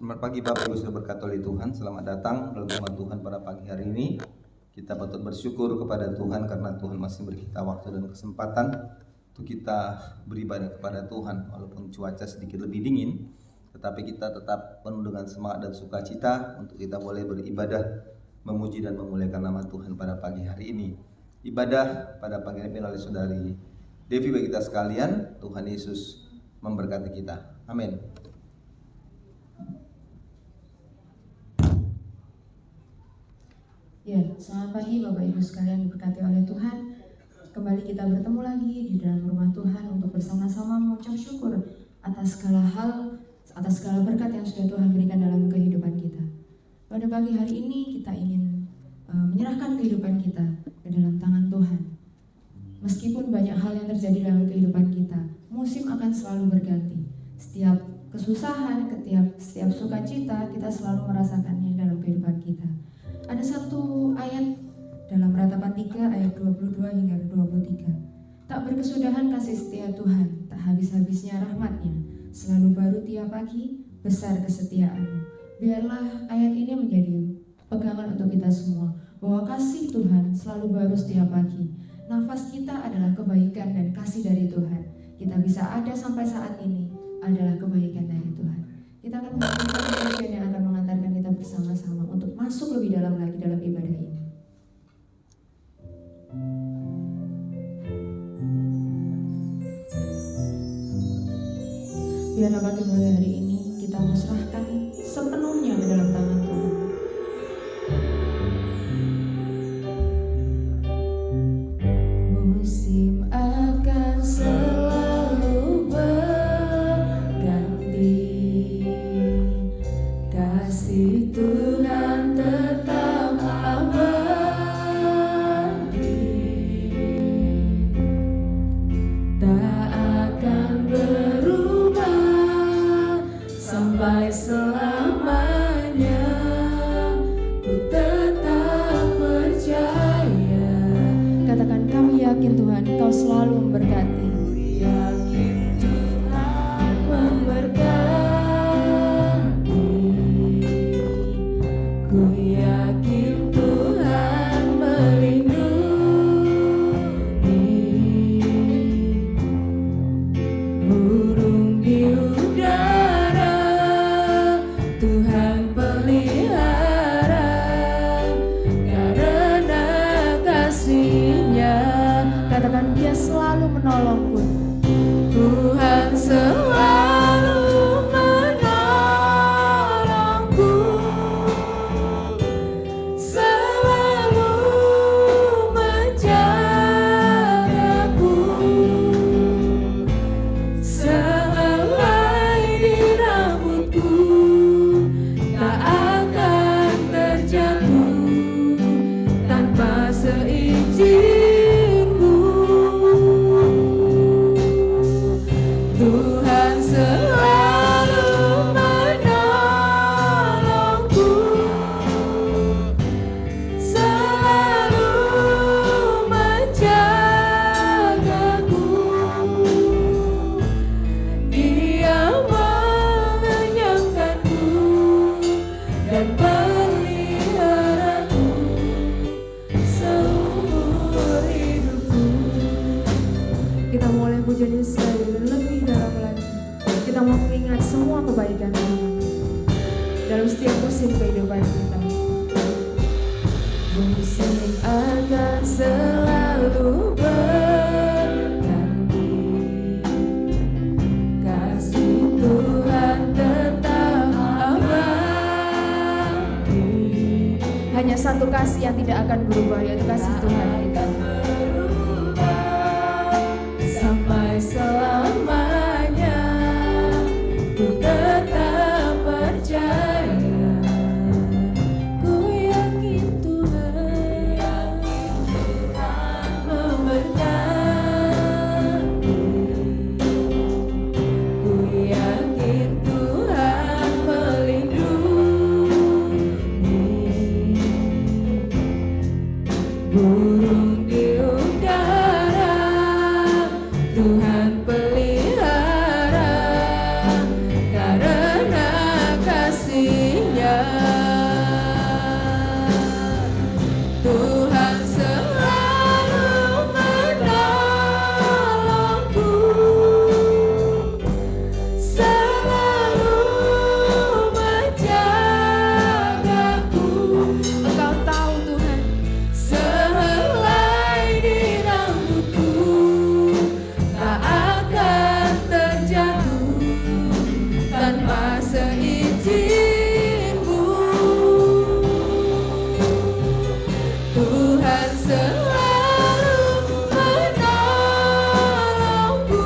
Selamat pagi Bapak Ibu sudah berkati oleh Tuhan. Selamat datang dalam rumah Tuhan pada pagi hari ini. Kita patut bersyukur kepada Tuhan karena Tuhan masih beri kita waktu dan kesempatan untuk kita beribadah kepada Tuhan. Walaupun cuaca sedikit lebih dingin, tetapi kita tetap penuh dengan semangat dan sukacita untuk kita boleh beribadah, memuji dan memuliakan nama Tuhan pada pagi hari ini. Ibadah pada pagi hari ini oleh saudari Devi bagi kita sekalian. Tuhan Yesus memberkati kita. Amin. Ya, selamat pagi Bapak Ibu sekalian diberkati oleh Tuhan. Kembali kita bertemu lagi di dalam rumah Tuhan untuk bersama-sama mengucap syukur atas segala hal, atas segala berkat yang sudah Tuhan berikan dalam kehidupan kita. Pada pagi hari ini kita ingin menyerahkan kehidupan kita ke dalam tangan Tuhan. Meskipun banyak hal yang terjadi dalam kehidupan kita, musim akan selalu berganti. Setiap kesusahan, setiap sukacita kita selalu merasakannya dalam kehidupan kita. Ada satu ayat dalam Ratapan 3 ayat 22 hingga 23. Tak berkesudahan kasih setia Tuhan, tak habis-habisnya rahmat-Nya, selalu baru tiap pagi, besar kesetiaan-Mu. Biarlah ayat ini menjadi pegangan untuk kita semua, bahwa kasih Tuhan selalu baru setiap pagi. Nafas kita adalah kebaikan dan kasih dari Tuhan. Kita bisa ada sampai saat ini adalah kebaikan dari Tuhan. Kita akan mendengarkan pujian yang akan mengantarkan kita bersama-sama untuk masuk lebih dalam lagi dalam ibadah ini. Biarlah pagi mulai hari ini kita musrahkan sepenuhnya ke dalam tangan Tuhan. Musim akan selalu kasih Tuhan tetap abadi, tak akan berubah sampai selamanya. Ku tetap percaya. Katakan, kami yakin Tuhan Kau selalu memberkati. Yakin Tuhan memberkati. Ku yakin Tuhan melindungi. Burung di udara Tuhan pelihara, karena kasih-Nya. Katakan, Dia selalu menolongku. Tuhan selalu menolongku, selalu menjagaku, sehelai di rambutku tak akan terjatuh tanpa seizinku. Tuhan selalu menolongku, selalu menjagaku. Dia mengenyangkanku dan peliharaku seumur hidupku. Kita mulai pujian Yesus lebih dalam lagi. Kita mau mengingat semua kebaikan Tuhan dalam setiap musim kehidupan kita. Musim akan selalu berganti, kasih Tuhan tetap abadi. Hanya satu kasih yang tidak akan berubah, yaitu kasih Tuhan kita. Sampai selamanya ku tetap percaya. Ku yakin Tuhan memberkati. Ku yakin Tuhan melindungi. Burung seizin-Mu. Tuhan selalu menolongku,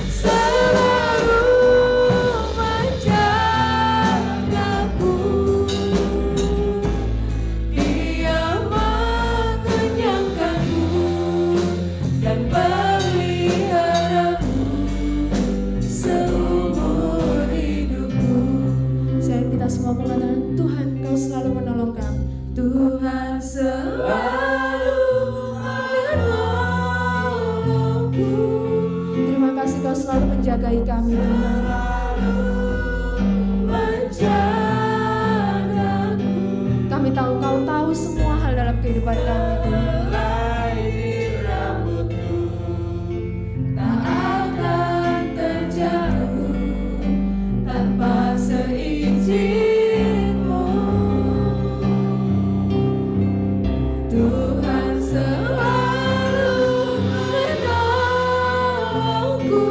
selalu menjagaku. Dia mengenyangkanku dan peliharaku seumur hidupku. Kita semua mengatakan, Tuhan, Kau selalu menolong kami. Tuhan selalu menolongku. Terima kasih Kau selalu menjagai kami, Tuhan. Kami tahu Kau tahu semua hal dalam kehidupan kami, Tuhan. Tak akan terjatuh tanpa seizin-Mu. Tuhan selalu menolongku,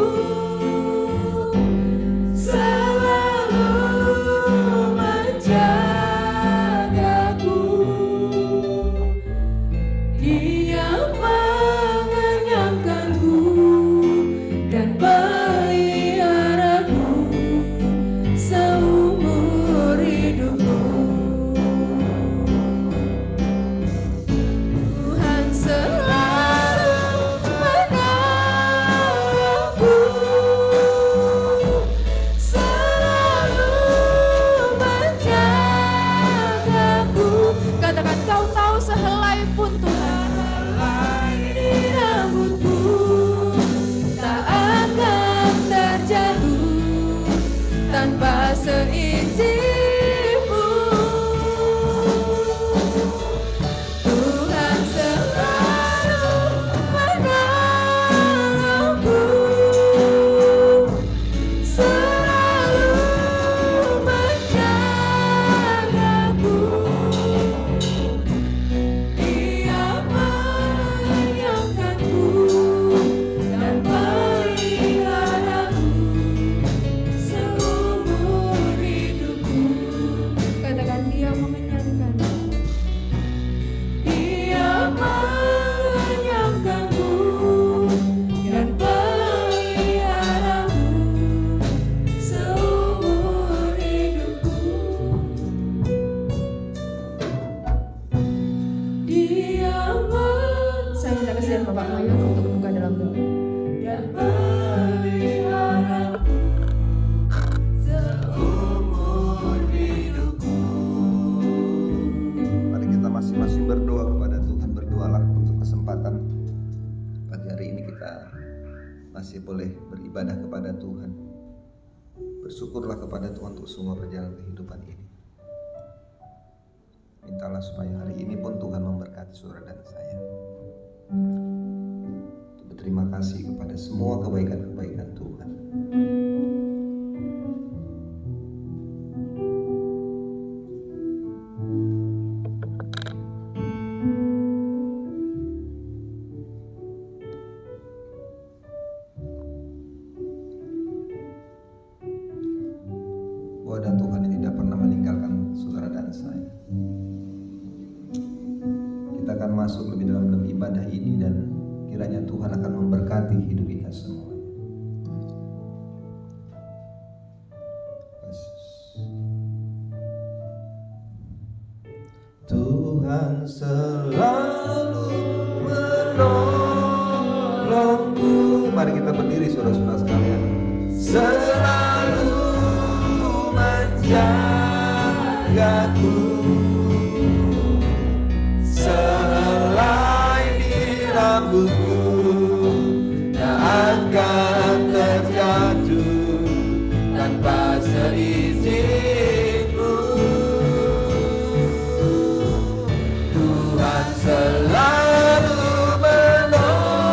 selalu menjagaku. Dia mengenyangkanku dan peliharaku seumur hidupku. Tuhan selalu menolongku, selalu menjagaku. Katakan, Kau tahu sehelai pun, Tuhan, di rambutku tak akan terjatuh tanpa seizin-Mu. Tuhan selalu menolongku, selalu menjagaku. Dia mengenyangkanku dan peliharaku seumur hidupku. Katakan, Dia mengenyangkanku. Dia mengenyangkanku dan peliharaku seumur hidupku. Saya minta kesediaan Bapak Mayor untuk membuka dalam doa. Dan peliharaku seumur hidupku. Mari kita masing-masing berdoa kepada Tuhan. Berdoalah untuk kesempatan pagi hari ini kita masih boleh beribadah kepada Tuhan. Bersyukurlah kepada Tuhan untuk semua perjalanan kehidupan ini. Mintalah supaya hari ini pun Tuhan memberkati saudara dan saya. Berterima kasih kepada semua kebaikan-kebaikan Tuhan. Bahwa Tuhan yang tidak pernah meninggalkan saudara dan saya. Kita akan masuk lebih dalam ibadah ini dan kiranya Tuhan akan memberkati hidup kita semua. Tuhan selalu menolongku. Mari kita berdiri saudara-saudara sekalian. Selalu menjagaku. Sehelai di rambutku tak akan terjatuh tanpa seizin-Mu. Tuhan selalu menolongku,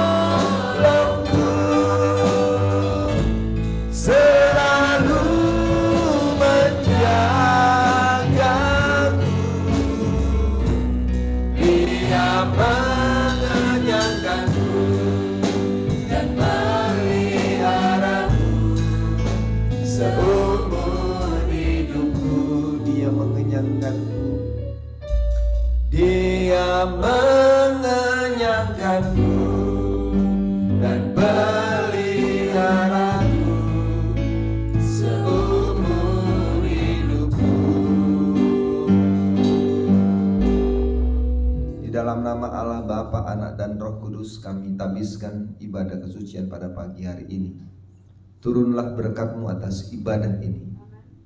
selalu menjagaku. Dia mengenyangkanku dan meliharaku seumur mengenyangkanku dan peliharaku seumur hidupku. Di dalam nama Allah Bapa, Anak dan Roh Kudus kami tabiskan ibadah kesucian pada pagi hari ini. Turunlah berkat-Mu atas ibadah ini,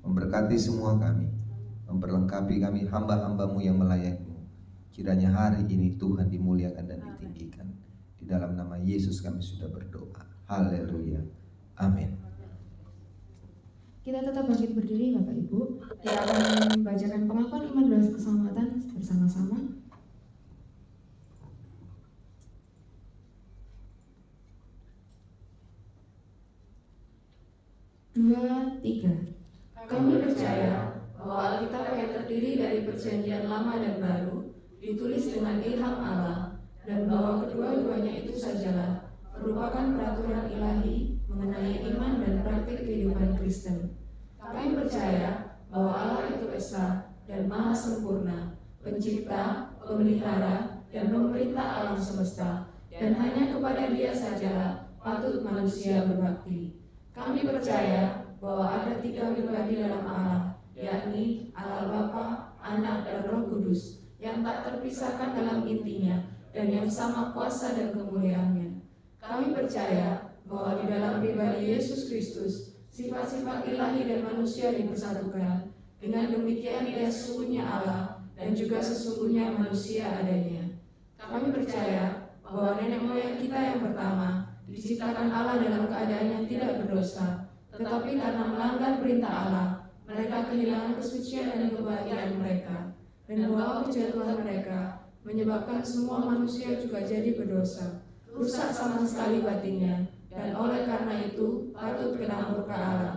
memberkati semua kami, memperlengkapi kami hamba-hamba-Mu yang melayani-Mu. Kiranya hari ini Tuhan dimuliakan dan ditinggikan. Di dalam nama Yesus kami sudah berdoa. Haleluya. Amin. Kita tetap bangkit berdiri Bapak Ibu. Kita akan membacakan pengakuan iman dan keselamatan bersama-sama. Dua, tiga. Kami percaya bahwa Alkitab yang terdiri dari perjanjian lama dan baru ditulis dengan ilham Allah, dan bahwa kedua-duanya itu sajalah merupakan peraturan ilahi mengenai iman dan praktik kehidupan Kristen. Kami percaya bahwa Allah itu esa dan maha sempurna, pencipta, pemelihara, dan pemerintah alam semesta, dan hanya kepada Dia sajalah patut manusia berbakti. Kami percaya bahwa ada 3 pribadi dalam Allah, yakni Allah Bapa, Anak, dan Roh Kudus, yang tak terpisahkan dalam intinya dan yang sama kuasa dan kemuliaannya. Kami percaya bahwa di dalam pribadi Yesus Kristus, sifat-sifat ilahi dan manusia dipersatukan. Dengan demikian Dia sesungguhnya Allah dan juga sesungguhnya manusia adanya. Kami percaya bahwa nenek moyang kita yang pertama diciptakan Allah dalam keadaan yang tidak berdosa, tetapi karena melanggar perintah Allah, mereka kehilangan kesucian dan kebahagiaan mereka, dan bahwa kejatuhan mereka menyebabkan semua manusia juga jadi berdosa, rusak sama sekali batinnya, dan oleh karena itu patut kena murka Allah.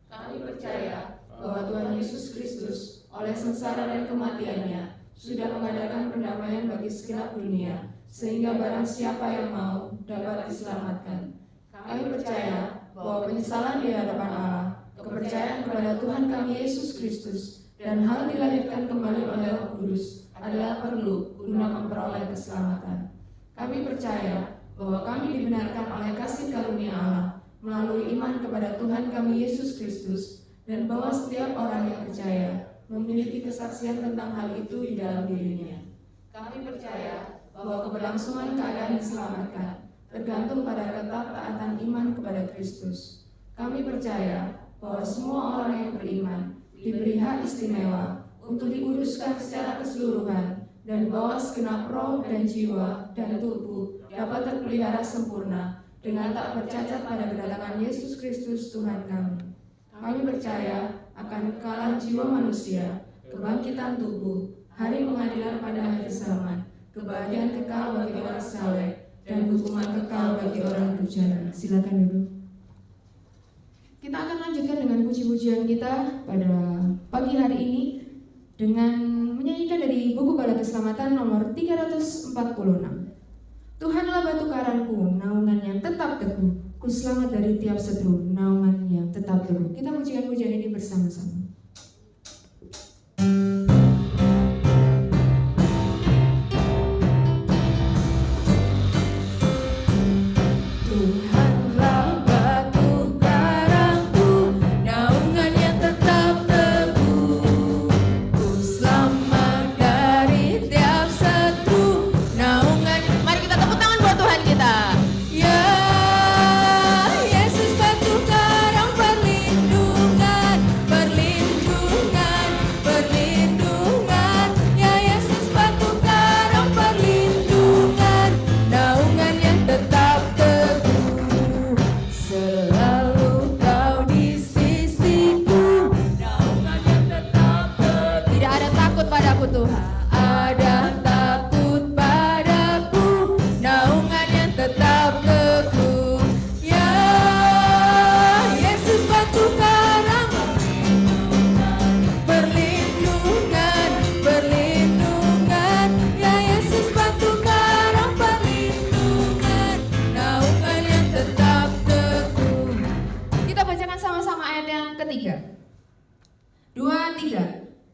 Kami percaya bahwa Tuhan Yesus Kristus oleh sengsara dan kematiannya sudah mengadakan pendamaian bagi segenap dunia, sehingga barang siapa yang mau dapat diselamatkan. Kami percaya bahwa penyesalan di hadapan Allah, kepercayaan kepada Tuhan kami Yesus Kristus, dan hal dilahirkan kembali oleh Roh Kudus adalah perlu guna memperoleh keselamatan. Kami percaya bahwa kami dibenarkan oleh kasih karunia Allah melalui iman kepada Tuhan kami Yesus Kristus, dan bahwa setiap orang yang percaya memiliki kesaksian tentang hal itu di dalam dirinya. Kami percaya bahwa keberlangsungan keadaan diselamatkan tergantung pada ketaatan iman kepada Kristus. Kami percaya bahwa semua orang yang beriman diberi hak istimewa untuk diuruskan secara keseluruhan, dan bahwa segenap roh dan jiwa dan tubuh dapat terpelihara sempurna dengan tak bercacat pada kedatangan Yesus Kristus Tuhan kami. Kami percaya akan kekalahan jiwa manusia, kebangkitan tubuh, hari pengadilan pada akhir zaman, kebahagiaan kekal bagi orang saleh, dan hukuman kekal bagi orang durjana. Silakan duduk. Kita akan lanjutkan dengan puji-pujian kita pada pagi hari ini dengan menyanyikan dari buku Bala Keselamatan nomor 346. Tuhanlah batu karangku, naungan yang tetap teguh, ku selamat dari tiap seteru, naungan yang tetap teguh. Kita pujikan pujian ini bersama-sama.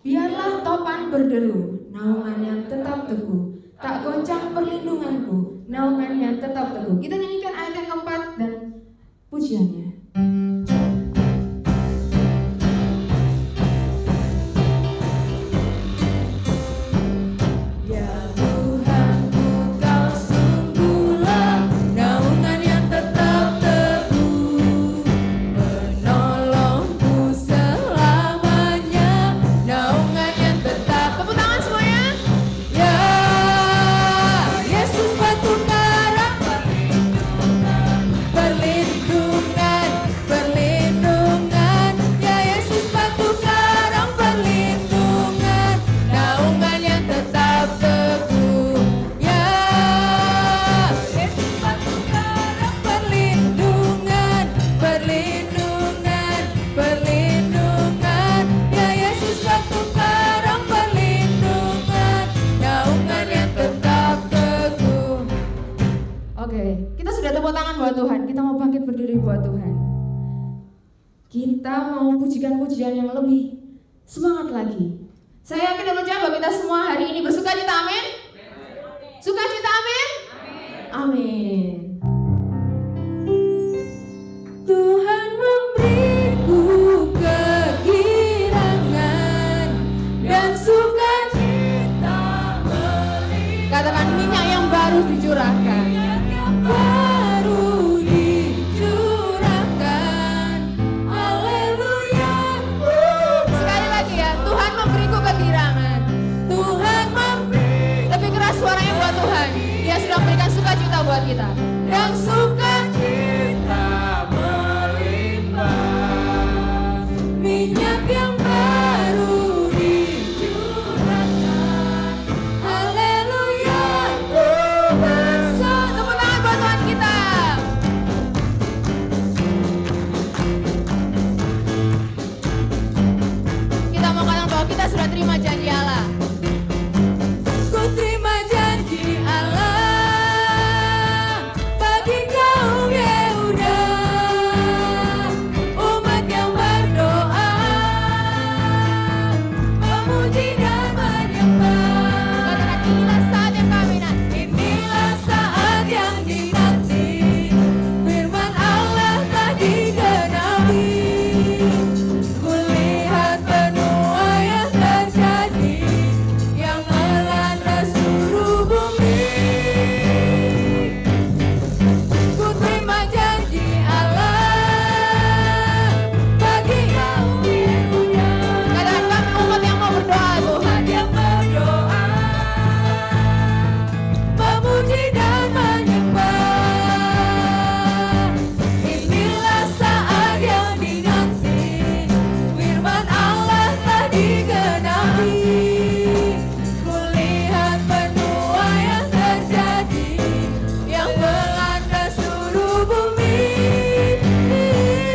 Biarlah topan berderu, naungan yang tetap teguh, tak goncang perlindunganku, naungannya tetap teguh. Kita nyanyikan ayat yang keempat dan pujiannya. Kita sudah tepuk tangan buat Tuhan. Kita mau bangkit berdiri buat Tuhan. Kita mau pujikan pujian yang lebih semangat lagi. Saya yakin dan percaya bahwa kita semua hari ini bersukacita, amin. Sukacita, amin. Amin. Tuhan memberiku kegirangan dan sukacita melihat. Katakan minyak yang baru dicurahkan. Baru dicurahkan, haleluya. Sekali lagi ya, Tuhan memberiku kegirangan. Tuhan lebih keras suaranya buat Tuhan. Dia sudah memberikan sukacita buat kita. Dan sukacita melimpah, minyak yang baru dicurahkan, haleluya. Tepuk tangan buat Tuhan kita. Kita mau katakan bahwa kita sudah terima janji Allah. Ku terima janji Allah bagi kaum Yehuda, umat yang berdoa, memuji dan menyembah. Katakan inilah saat yang kami nanti. Inilah saat yang dinanti. Firman Allah telah digenapi. Kulihat penuai yang terjadi, yang melanda seluruh bumi. Ku terima janji Allah bagi kaum Yehuda. Katakan kami umat yang mau berdoa, Tuhan yang berdoa, memuji dan menyembah. Inilah saat yang dinanti. Firman Allah telah digenapi. Kulihat penuai yang terjadi, yang melanda seluruh bumi.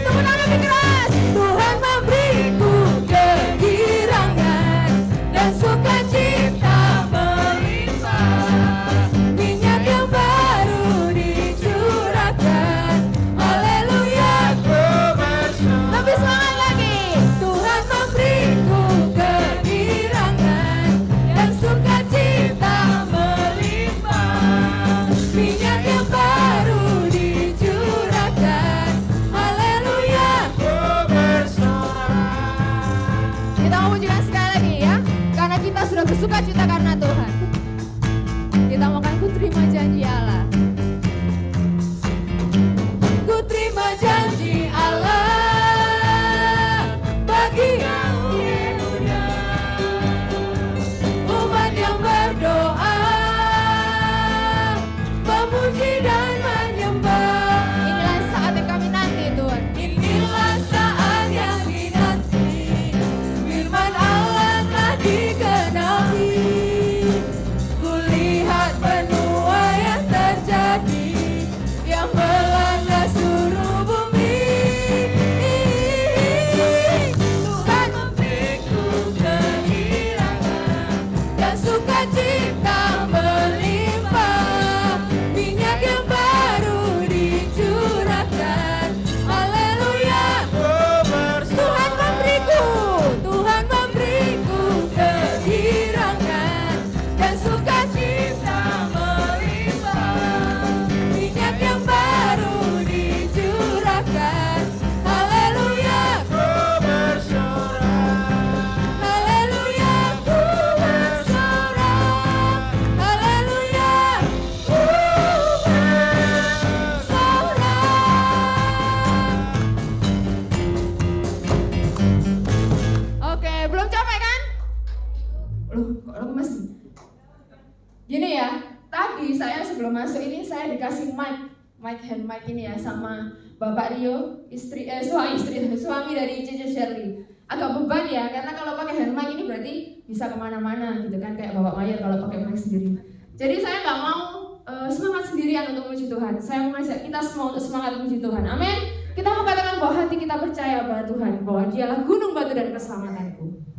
Tepuk tangan lebih keras. Tuhan memberiku kegirangan dan sukacita melimpah, minyak yang baru dicurahkan, haleluya. Lebih semangat lagi. Tuhan memberiku kegirangan dan sukacita melimpah, minyak yang baru dicurahkan, haleluya. Kita mau pujikan sekali lagi ya, karena kita sudah bersukacita karena Tuhan. Kita mau kan ku terima janji Allah. Ku terima janji Allah bagi kaum Yehuda, umat yang berdoa, memuji dan menyembah. Inilah saat yang kami nanti, Tuhan. Inilah saat yang dinanti. Firman Allah telah digenapi. Gini ya, tadi saya sebelum masuk ini saya dikasih hand mic ini ya sama Bapak Rio, suami dari Cici Shirley. Agak beban ya, karena kalau pakai hand mic ini berarti bisa kemana-mana gitu kan, kayak Bapak Mayer kalau pakai mic sendiri. Jadi saya nggak mau semangat sendirian untuk memuji Tuhan. Saya mengajak kita semua untuk semangat memuji Tuhan. Amin. Kita mau katakan bahwa hati kita percaya pada Tuhan, bahwa Dialah gunung batu dan keselamatanku.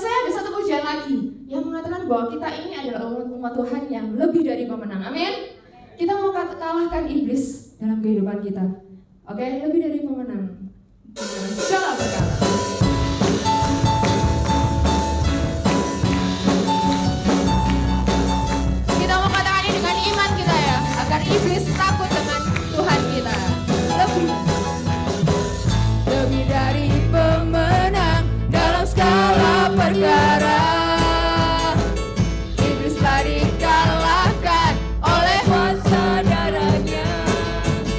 Saya ada satu pujian lagi yang mengatakan bahwa kita ini adalah umat Tuhan yang lebih dari pemenang. Amin. Kita mau kalahkan iblis dalam kehidupan kita. Oke, lebih dari pemenang. Segala perkara. Kita mau katakan ini dengan iman kita ya, agar iblis takut dengan Tuhan kita. Lebih dari pemenang dalam skala perkara. Iblis telah dikalahkan oleh kuasa darahnya.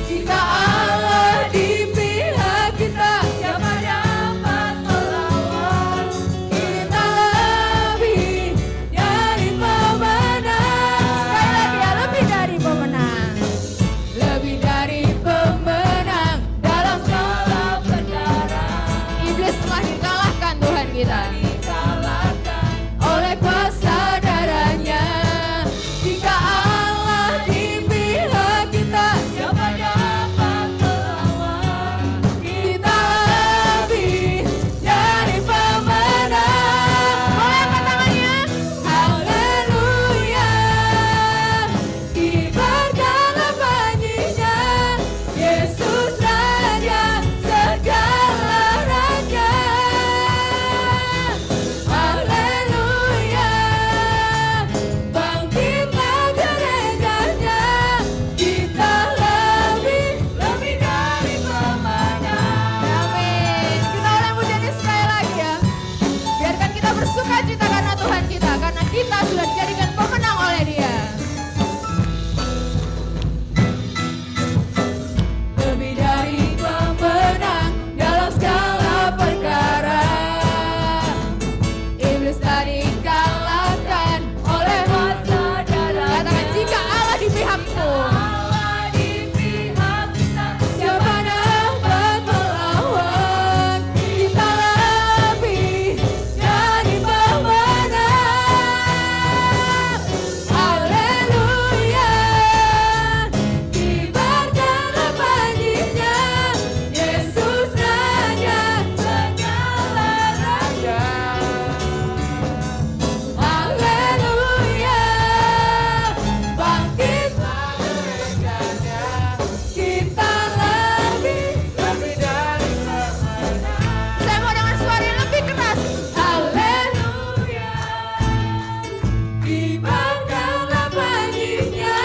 Jika Allah di pihak kita, siapa dapat Tuhan kita dikalahkan oleh kuasa darahnya. Jika Allah di pihak kita, siapa dapat melawan? Kita lebih dari pemenang. Boleh angkat tangannya? Haleluya. Kibarkanlah bunyinya, Yesus Raja segala raja. Haleluya. Bangkitlah gerejanya, kita lebih dari pemenang. Amin. Kita ulang pujiannya sekali lagi ya. Biarkan kita bersuka cita karena Tuhan kita, karena kita sudah dijadikan pemenang oleh Dia. Lebih dari pemenang dalam segala perkara. Iblis tak dikalahkan oleh kuasa darah. Katakan, jika Allah di pihakku, siapa dapat melawan? Kita lebih dari pemenang. Haleluya. Kibarkanlah bunyinya, Yesus Raja segala raja. Haleluya. Bangkitlah gerejanya, kita lebih dari pemenang. Saya mau dengan suara yang lebih keras. Haleluya. Kibarkanlah bunyinya,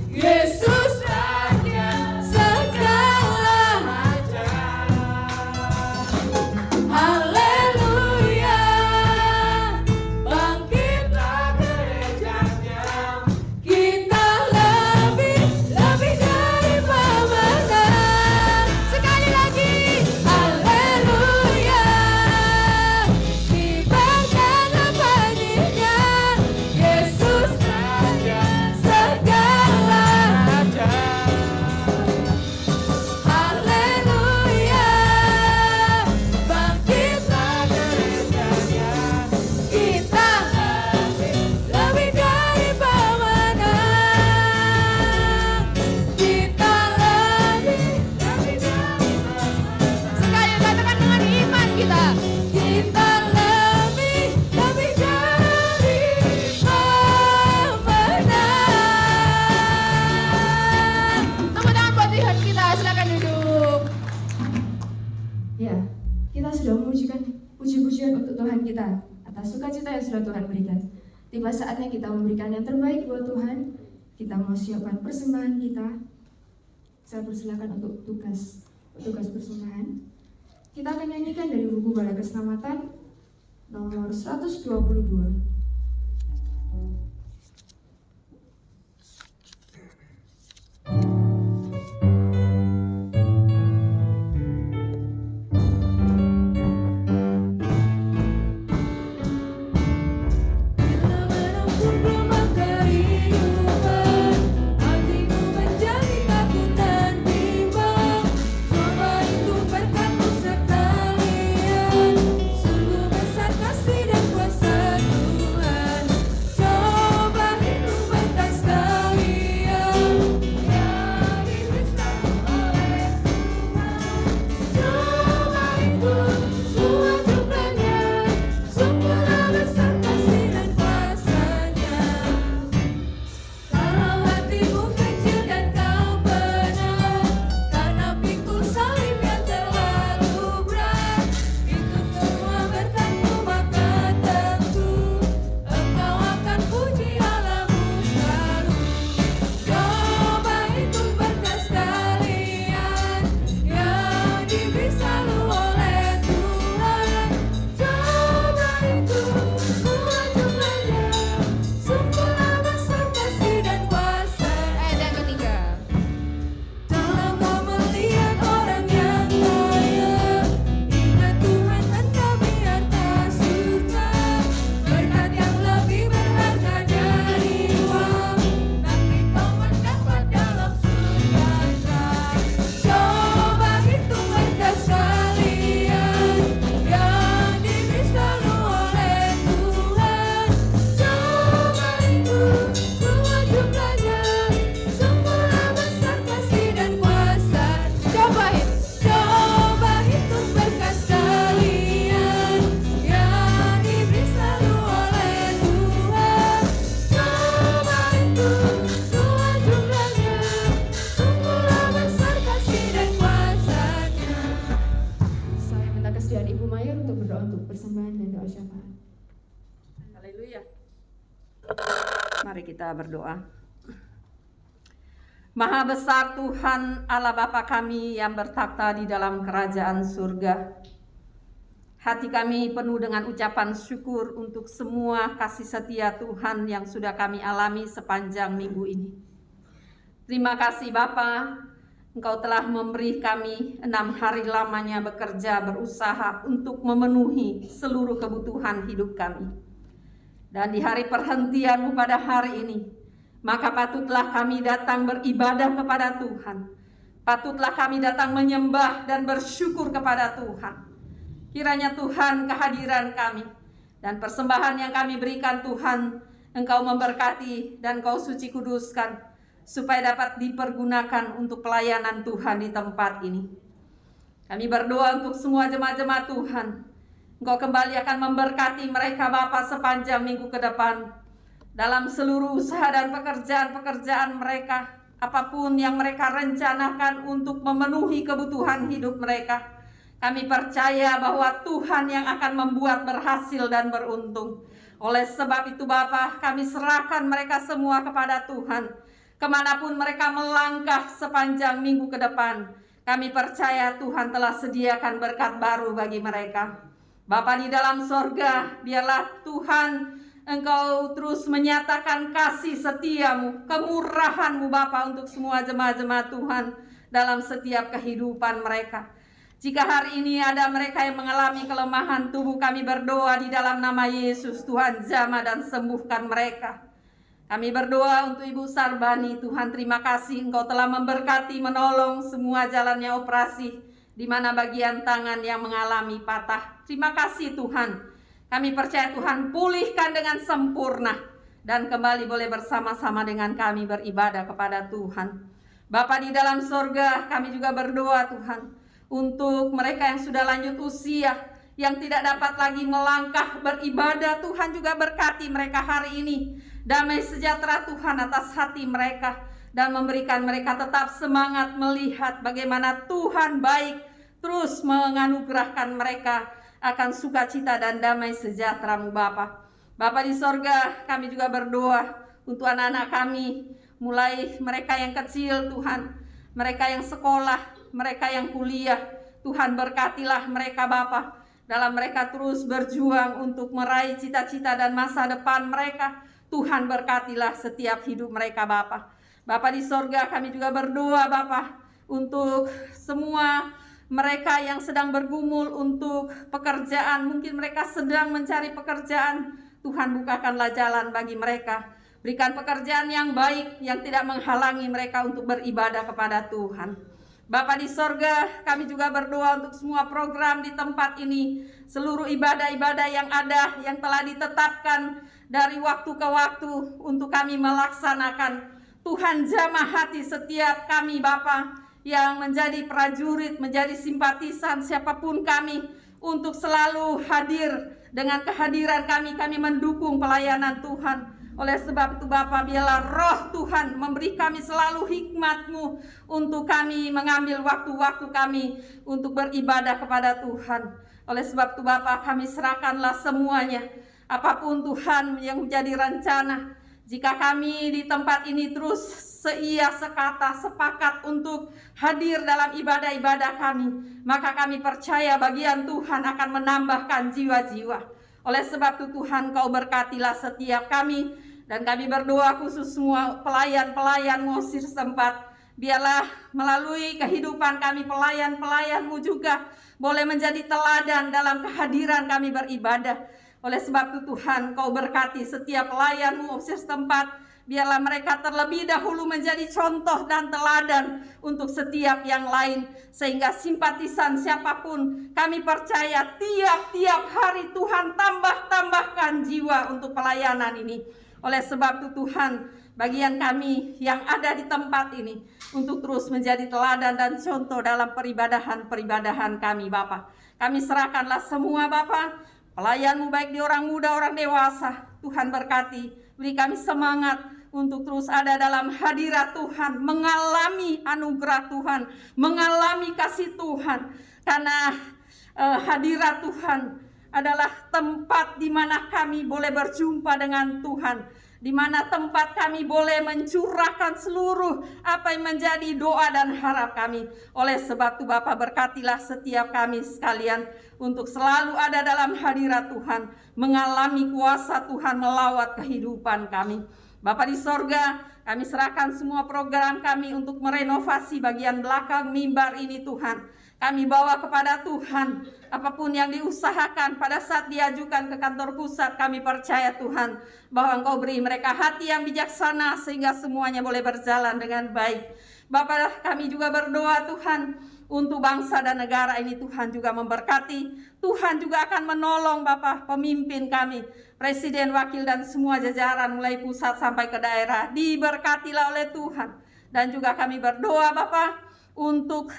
Yesus Raja segala raja. Haleluya. Bangkitlah gerejanya, kita lebih dari pemenang. Sekali lagi. Haleluya. Kibarkanlah bunyinya, Yesus Raja segala raja. Haleluya. Bangkitlah gerejanya, kita lebih dari pemenang. Kita lebih dari pemenang. Sekali katakan dengan iman kita. Kita lebih dari pemenang. Tepuk tangan buat Tuhan kita, silakan duduk. Ya, kita sudah memujikan puji-pujian untuk Tuhan kita atas sukacita yang sudah Tuhan berikan. Tiba saatnya kita memberikan yang terbaik buat Tuhan. Kita mau siapkan persembahan kita. Saya persilakan untuk tugas persembahan. Kita akan nyanyikan dari buku Bala Keselamatan nomor 122. Bila menempuh gelombang kehidupan, hatimu menjadi takut dan bimbang. Coba itu berkat-Mu sekalian, sungguh besar kasih dan kuasa Tuhan. Mayor untuk berdoa untuk persembahan dan doa syafaat. Haleluya. Mari kita berdoa. Maha besar Tuhan Allah Bapa kami yang bertakhta di dalam kerajaan surga. Hati kami penuh dengan ucapan syukur untuk semua kasih setia Tuhan yang sudah kami alami sepanjang minggu ini. Terima kasih Bapa, Engkau telah memberi kami 6 hari lamanya bekerja berusaha untuk memenuhi seluruh kebutuhan hidup kami. Dan di hari perhentian-Mu pada hari ini, maka patutlah kami datang beribadah kepada Tuhan. Patutlah kami datang menyembah dan bersyukur kepada Tuhan. Kiranya Tuhan kehadiran kami dan persembahan yang kami berikan Tuhan, Engkau memberkati dan Engkau suci kuduskan, supaya dapat dipergunakan untuk pelayanan Tuhan di tempat ini. Kami berdoa untuk semua jemaat-jemaat Tuhan. Engkau kembali akan memberkati mereka Bapa sepanjang minggu ke depan. Dalam seluruh usaha dan pekerjaan-pekerjaan mereka, apapun yang mereka rencanakan untuk memenuhi kebutuhan hidup mereka, kami percaya bahwa Tuhan yang akan membuat berhasil dan beruntung. Oleh sebab itu Bapa, kami serahkan mereka semua kepada Tuhan. Kemanapun mereka melangkah sepanjang minggu ke depan, kami percaya Tuhan telah sediakan berkat baru bagi mereka. Bapa di dalam sorga, biarlah Tuhan Engkau terus menyatakan kasih setia-Mu, kemurahan-Mu Bapa untuk semua jemaat-jemaat Tuhan dalam setiap kehidupan mereka. Jika hari ini ada mereka yang mengalami kelemahan tubuh, kami berdoa di dalam nama Yesus, Tuhan jamah dan sembuhkan mereka. Kami berdoa untuk Ibu Sarbani, Tuhan terima kasih Engkau telah memberkati, menolong semua jalannya operasi, di mana bagian tangan yang mengalami patah. Terima kasih Tuhan. Kami percaya Tuhan pulihkan dengan sempurna, dan kembali boleh bersama-sama dengan kami beribadah kepada Tuhan. Bapa di dalam sorga, kami juga berdoa Tuhan, untuk mereka yang sudah lanjut usia, yang tidak dapat lagi melangkah beribadah, Tuhan juga berkati mereka hari ini. Damai sejahtera Tuhan atas hati mereka, dan memberikan mereka tetap semangat melihat bagaimana Tuhan baik, terus menganugerahkan mereka akan sukacita dan damai sejahtera-Mu Bapa. Bapa di sorga, kami juga berdoa untuk anak-anak kami, mulai mereka yang kecil Tuhan, mereka yang sekolah, mereka yang kuliah. Tuhan berkatilah mereka Bapa, dalam mereka terus berjuang untuk meraih cita-cita dan masa depan mereka. Tuhan berkatilah setiap hidup mereka Bapa. Bapa di sorga, kami juga berdoa Bapa untuk semua mereka yang sedang bergumul untuk pekerjaan. Mungkin mereka sedang mencari pekerjaan. Tuhan bukakanlah jalan bagi mereka. Berikan pekerjaan yang baik, yang tidak menghalangi mereka untuk beribadah kepada Tuhan. Bapa di sorga, kami juga berdoa untuk semua program di tempat ini, seluruh ibadah-ibadah yang ada, yang telah ditetapkan dari waktu ke waktu untuk kami melaksanakan. Tuhan jamah hati setiap kami Bapa yang menjadi prajurit, menjadi simpatisan siapapun kami, untuk selalu hadir. Dengan kehadiran kami mendukung pelayanan Tuhan. Oleh sebab itu Bapa, biarlah roh Tuhan memberi kami selalu hikmat-Mu untuk kami mengambil waktu-waktu kami untuk beribadah kepada Tuhan. Oleh sebab itu Bapa, kami serahkanlah semuanya. Apapun Tuhan yang menjadi rencana, jika kami di tempat ini terus seia sekata sepakat untuk hadir dalam ibadah-ibadah kami, maka kami percaya bagian Tuhan akan menambahkan jiwa-jiwa. Oleh sebab itu Tuhan, Kau berkatilah setiap kami. Dan kami berdoa khusus semua pelayan-pelayan Mosir setempat. Biarlah melalui kehidupan kami pelayan-pelayan-Mu juga boleh menjadi teladan dalam kehadiran kami beribadah. Oleh sebab itu Tuhan, Kau berkati setiap pelayan-Mu Mosir setempat. Biarlah mereka terlebih dahulu menjadi contoh dan teladan untuk setiap yang lain. Sehingga simpatisan siapapun, kami percaya tiap-tiap hari Tuhan tambahkan jiwa untuk pelayanan ini. Oleh sebab itu Tuhan, bagian kami yang ada di tempat ini untuk terus menjadi teladan dan contoh dalam peribadahan kami Bapa. Kami serahkanlah semua Bapa, pelayan-Mu baik di orang muda, orang dewasa. Tuhan berkati, beri kami semangat untuk terus ada dalam hadirat Tuhan, mengalami anugerah Tuhan, mengalami kasih Tuhan. Karena hadirat Tuhan adalah tempat di mana kami boleh berjumpa dengan Tuhan, di mana tempat kami boleh mencurahkan seluruh apa yang menjadi doa dan harap kami. Oleh sebab itu Bapa, berkatilah setiap kami sekalian untuk selalu ada dalam hadirat Tuhan, mengalami kuasa Tuhan melawat kehidupan kami. Bapa di sorga, kami serahkan semua program kami untuk merenovasi bagian belakang mimbar ini Tuhan. Kami bawa kepada Tuhan, apapun yang diusahakan pada saat diajukan ke kantor pusat, kami percaya Tuhan bahwa Engkau beri mereka hati yang bijaksana sehingga semuanya boleh berjalan dengan baik. Bapa, kami juga berdoa Tuhan untuk bangsa dan negara ini. Tuhan juga memberkati, Tuhan juga akan menolong Bapa pemimpin kami, presiden, wakil dan semua jajaran mulai pusat sampai ke daerah, diberkatilah oleh Tuhan. Dan juga kami berdoa Bapa untuk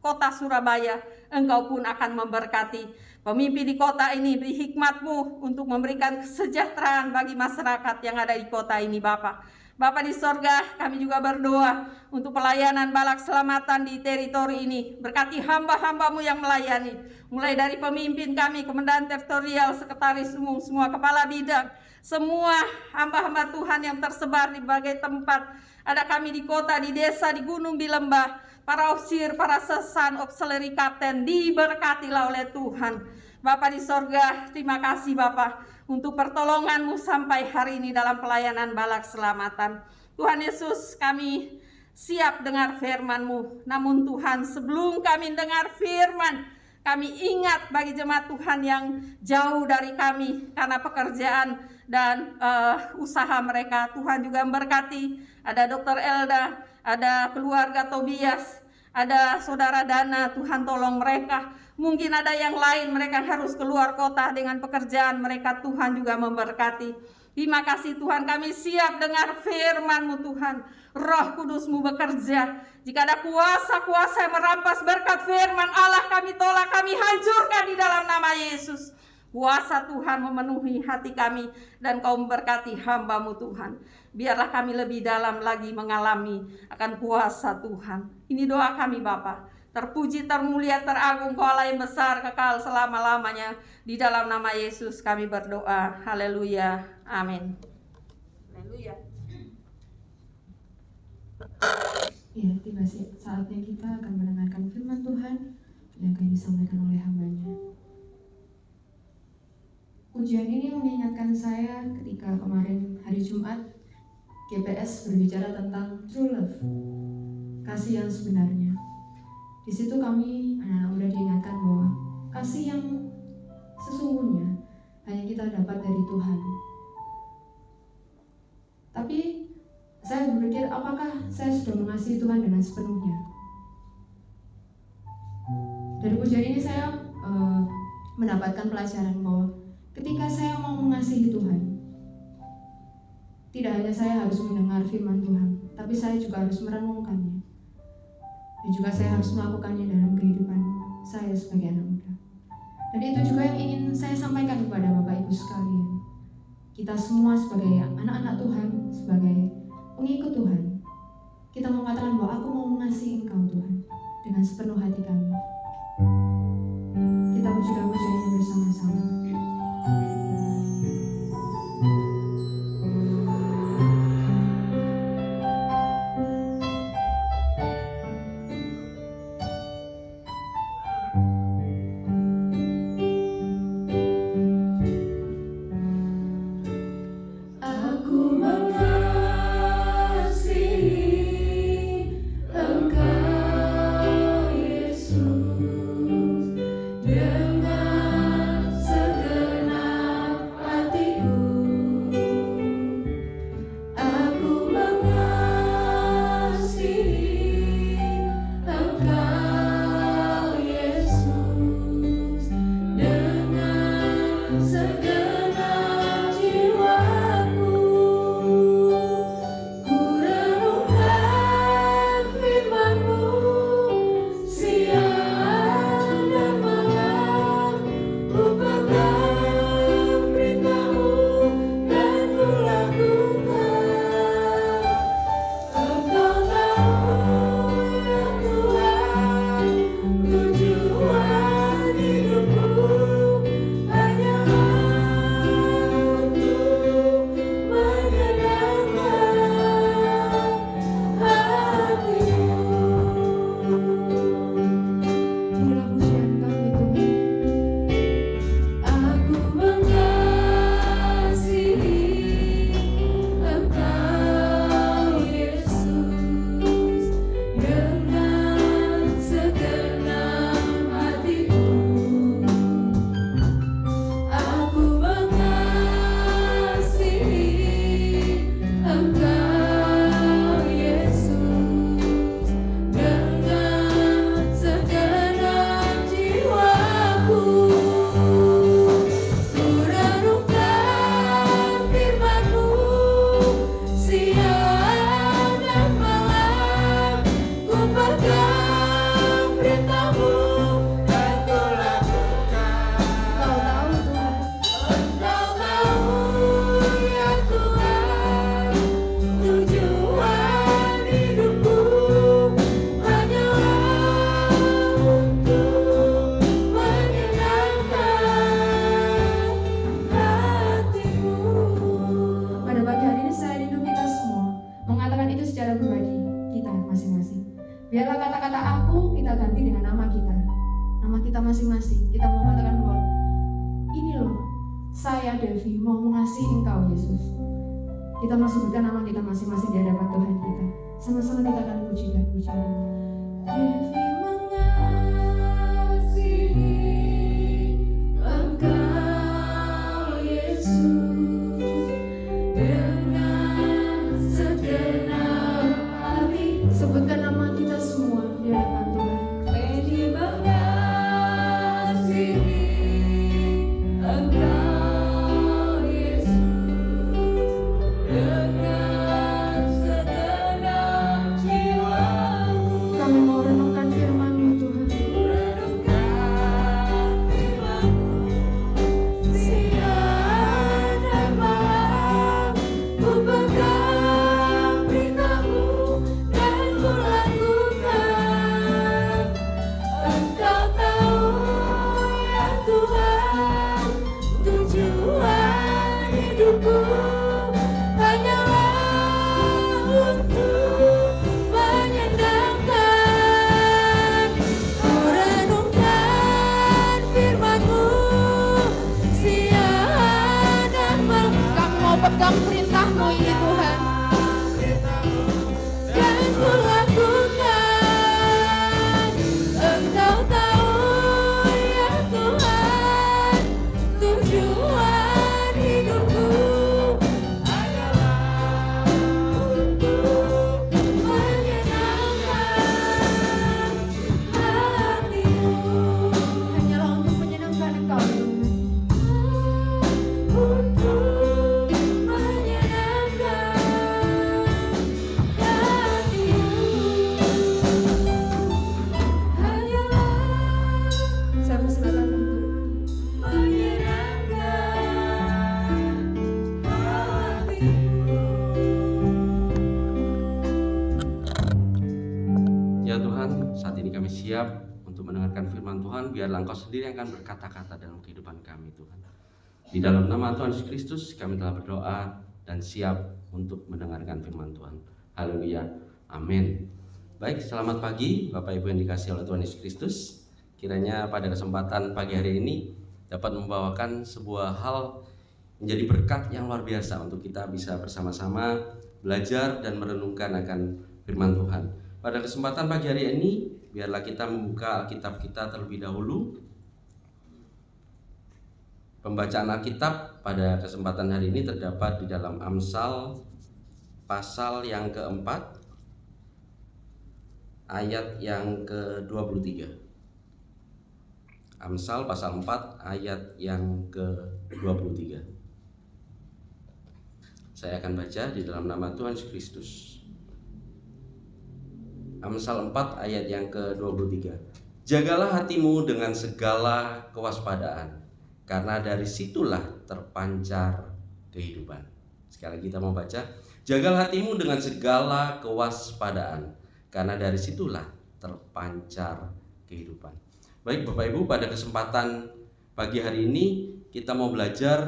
kota Surabaya, Engkau pun akan memberkati pemimpin di kota ini, beri hikmat-Mu untuk memberikan kesejahteraan bagi masyarakat yang ada di kota ini Bapa. Bapa di sorga, kami juga berdoa untuk pelayanan balak selamatan di teritori ini. Berkati hamba-hamba-Mu yang melayani, mulai dari pemimpin kami, komandan teritorial, sekretaris umum, semua kepala bidang, semua hamba-hamba Tuhan yang tersebar di berbagai tempat. Ada kami di kota, di desa, di gunung, di lembah, para ofisir, para sesan, auxiliary kapten, diberkatilah oleh Tuhan. Bapa di sorga, terima kasih Bapa untuk pertolongan-Mu sampai hari ini dalam pelayanan balak selamatan. Tuhan Yesus, kami siap dengar firman-Mu. Namun Tuhan, sebelum kami dengar firman, kami ingat bagi jemaat Tuhan yang jauh dari kami karena pekerjaan dan usaha mereka. Tuhan juga memberkati, ada Dr. Elda, ada keluarga Tobias, ada saudara Dana, Tuhan tolong mereka. Mungkin ada yang lain, mereka harus keluar kota dengan pekerjaan mereka, Tuhan juga memberkati. Terima kasih Tuhan, kami siap dengar firman-Mu Tuhan. Roh Kudus-Mu bekerja. Jika ada kuasa-kuasa yang merampas berkat firman Allah, kami tolak, kami hancurkan di dalam nama Yesus. Kuasa Tuhan memenuhi hati kami dan Kau memberkati hamba-Mu Tuhan. Biarlah kami lebih dalam lagi mengalami akan kuasa Tuhan. Ini doa kami Bapa. Terpuji, termulia, teragung Kau Allah yang besar, kekal selama-lamanya. Di dalam nama Yesus kami berdoa. Haleluya. Amin. Haleluya. Ya, tiba saatnya kita akan mendengarkan firman Tuhan yang akan disampaikan oleh hamba-Nya. Ujian ini mengingatkan saya ketika kemarin hari Jumat GPS berbicara tentang true love, kasih yang sebenarnya. Di situ kami anak-anak muda diingatkan bahwa kasih yang sesungguhnya hanya kita dapat dari Tuhan. Tapi saya berpikir, apakah saya sudah mengasihi Tuhan dengan sepenuhnya? Dari ujian ini saya mendapatkan pelajaran bahwa ketika saya mau mengasihi Tuhan, tidak hanya saya harus mendengar firman Tuhan, tapi saya juga harus merenungkannya. Dan juga saya harus melakukannya dalam kehidupan saya sebagai anak muda. Dan itu juga yang ingin saya sampaikan kepada Bapak Ibu sekalian. Kita semua sebagai anak-anak Tuhan, sebagai pengikut Tuhan, kita mengatakan bahwa aku mau mengasihi Engkau Tuhan dengan sepenuh hati kami. Kita puji-pujiannya bersama-sama. Dengan saya Devi mau mengasihi Engkau Yesus. Kita mau sebutkan nama kita masing-masing di hadapan Tuhan kita. Sama-sama kita akan pujikan pujian. Devi mengasihi Engkau Yesus dengan segenap hati. Sebutkan nama kita semua di hadapan Tuhan. Devi mengasihi Engkau Yesus dengan segenap jiwaku. Kami mau renungkan firman-Mu Tuhan. Renungkan firman-Mu siang dan malam. Ku pegang perintah-Mu dan ku lakukan. Engkau tahu ya Tuhan, tujuan hidupku hanyalah untuk menyenangkan. Ku renungkan firman-Mu siang dan malam. Kami mau pegang perintah-Mu ini Tuhan, dan ku lakukan. Engkau tahu ya Tuhan, tujuan hidupku hanyalah untuk menyenangkan hati-Mu. Hanyalah untuk menyenangkan Engkau Tuhan. Untuk menyenangkan hati-Mu. Hanyalah saya persilakan untuk menyenangkan hati-Mu. Ya Tuhan, saat ini kami siap untuk mendengarkan firman Tuhan. Biarlah Engkau sendiri yang akan berkata-kata dalam kehidupan kami Tuhan. Di dalam nama Tuhan Yesus Kristus kami telah berdoa dan siap untuk mendengarkan firman Tuhan. Haleluya, amin. Baik, selamat pagi Bapak Ibu yang dikasihi oleh Tuhan Yesus Kristus. Kiranya pada kesempatan pagi hari ini dapat membawakan sebuah hal menjadi berkat yang luar biasa untuk kita bisa bersama-sama belajar dan merenungkan akan firman Tuhan. Pada kesempatan pagi hari ini, biarlah kita membuka Alkitab kita terlebih dahulu. Pembacaan Alkitab pada kesempatan hari ini terdapat di dalam Amsal pasal yang keempat, ayat yang ke-23. Amsal pasal 4 ayat yang ke-23. Saya akan baca di dalam nama Tuhan Yesus Kristus. Amsal 4 ayat yang ke-23. Jagalah hatimu dengan segala kewaspadaan, karena dari situlah terpancar kehidupan. Sekali lagi kita mau baca. Jagalah hatimu dengan segala kewaspadaan, karena dari situlah terpancar kehidupan. Baik Bapak Ibu, pada kesempatan pagi hari ini kita mau belajar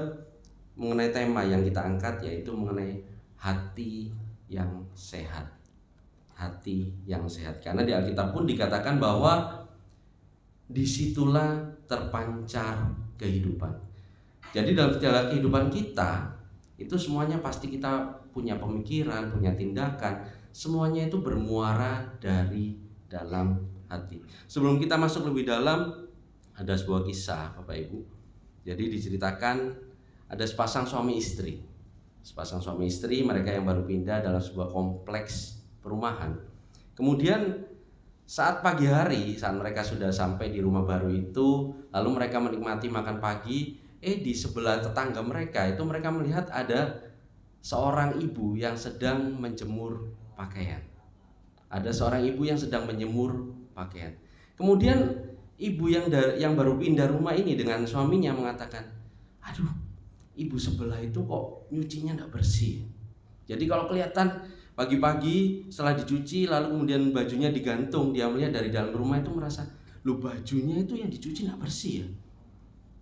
mengenai tema yang kita angkat, yaitu mengenai hati yang sehat. Hati yang sehat. Karena di Alkitab pun dikatakan bahwa disitulah terpancar kehidupan. Jadi dalam segala kehidupan kita itu semuanya pasti kita punya pemikiran, punya tindakan, semuanya itu bermuara dari dalam hati. Sebelum kita masuk lebih dalam, ada sebuah kisah Bapak Ibu. Jadi diceritakan ada sepasang suami istri. Sepasang suami istri, mereka yang baru pindah dalam sebuah kompleks perumahan. Kemudian saat pagi hari, saat mereka sudah sampai di rumah baru itu, lalu mereka menikmati makan pagi, di sebelah tetangga mereka itu mereka melihat ada seorang ibu yang sedang menjemur pakaian. Ada seorang ibu yang sedang menjemur pakaian. Kemudian ibu yang baru pindah rumah ini dengan suaminya mengatakan, aduh, ibu sebelah itu kok nyucinya nggak bersih. Jadi kalau kelihatan pagi-pagi setelah dicuci lalu kemudian bajunya digantung, dia melihat dari dalam rumah itu merasa, lu bajunya itu yang dicuci nggak bersih ya,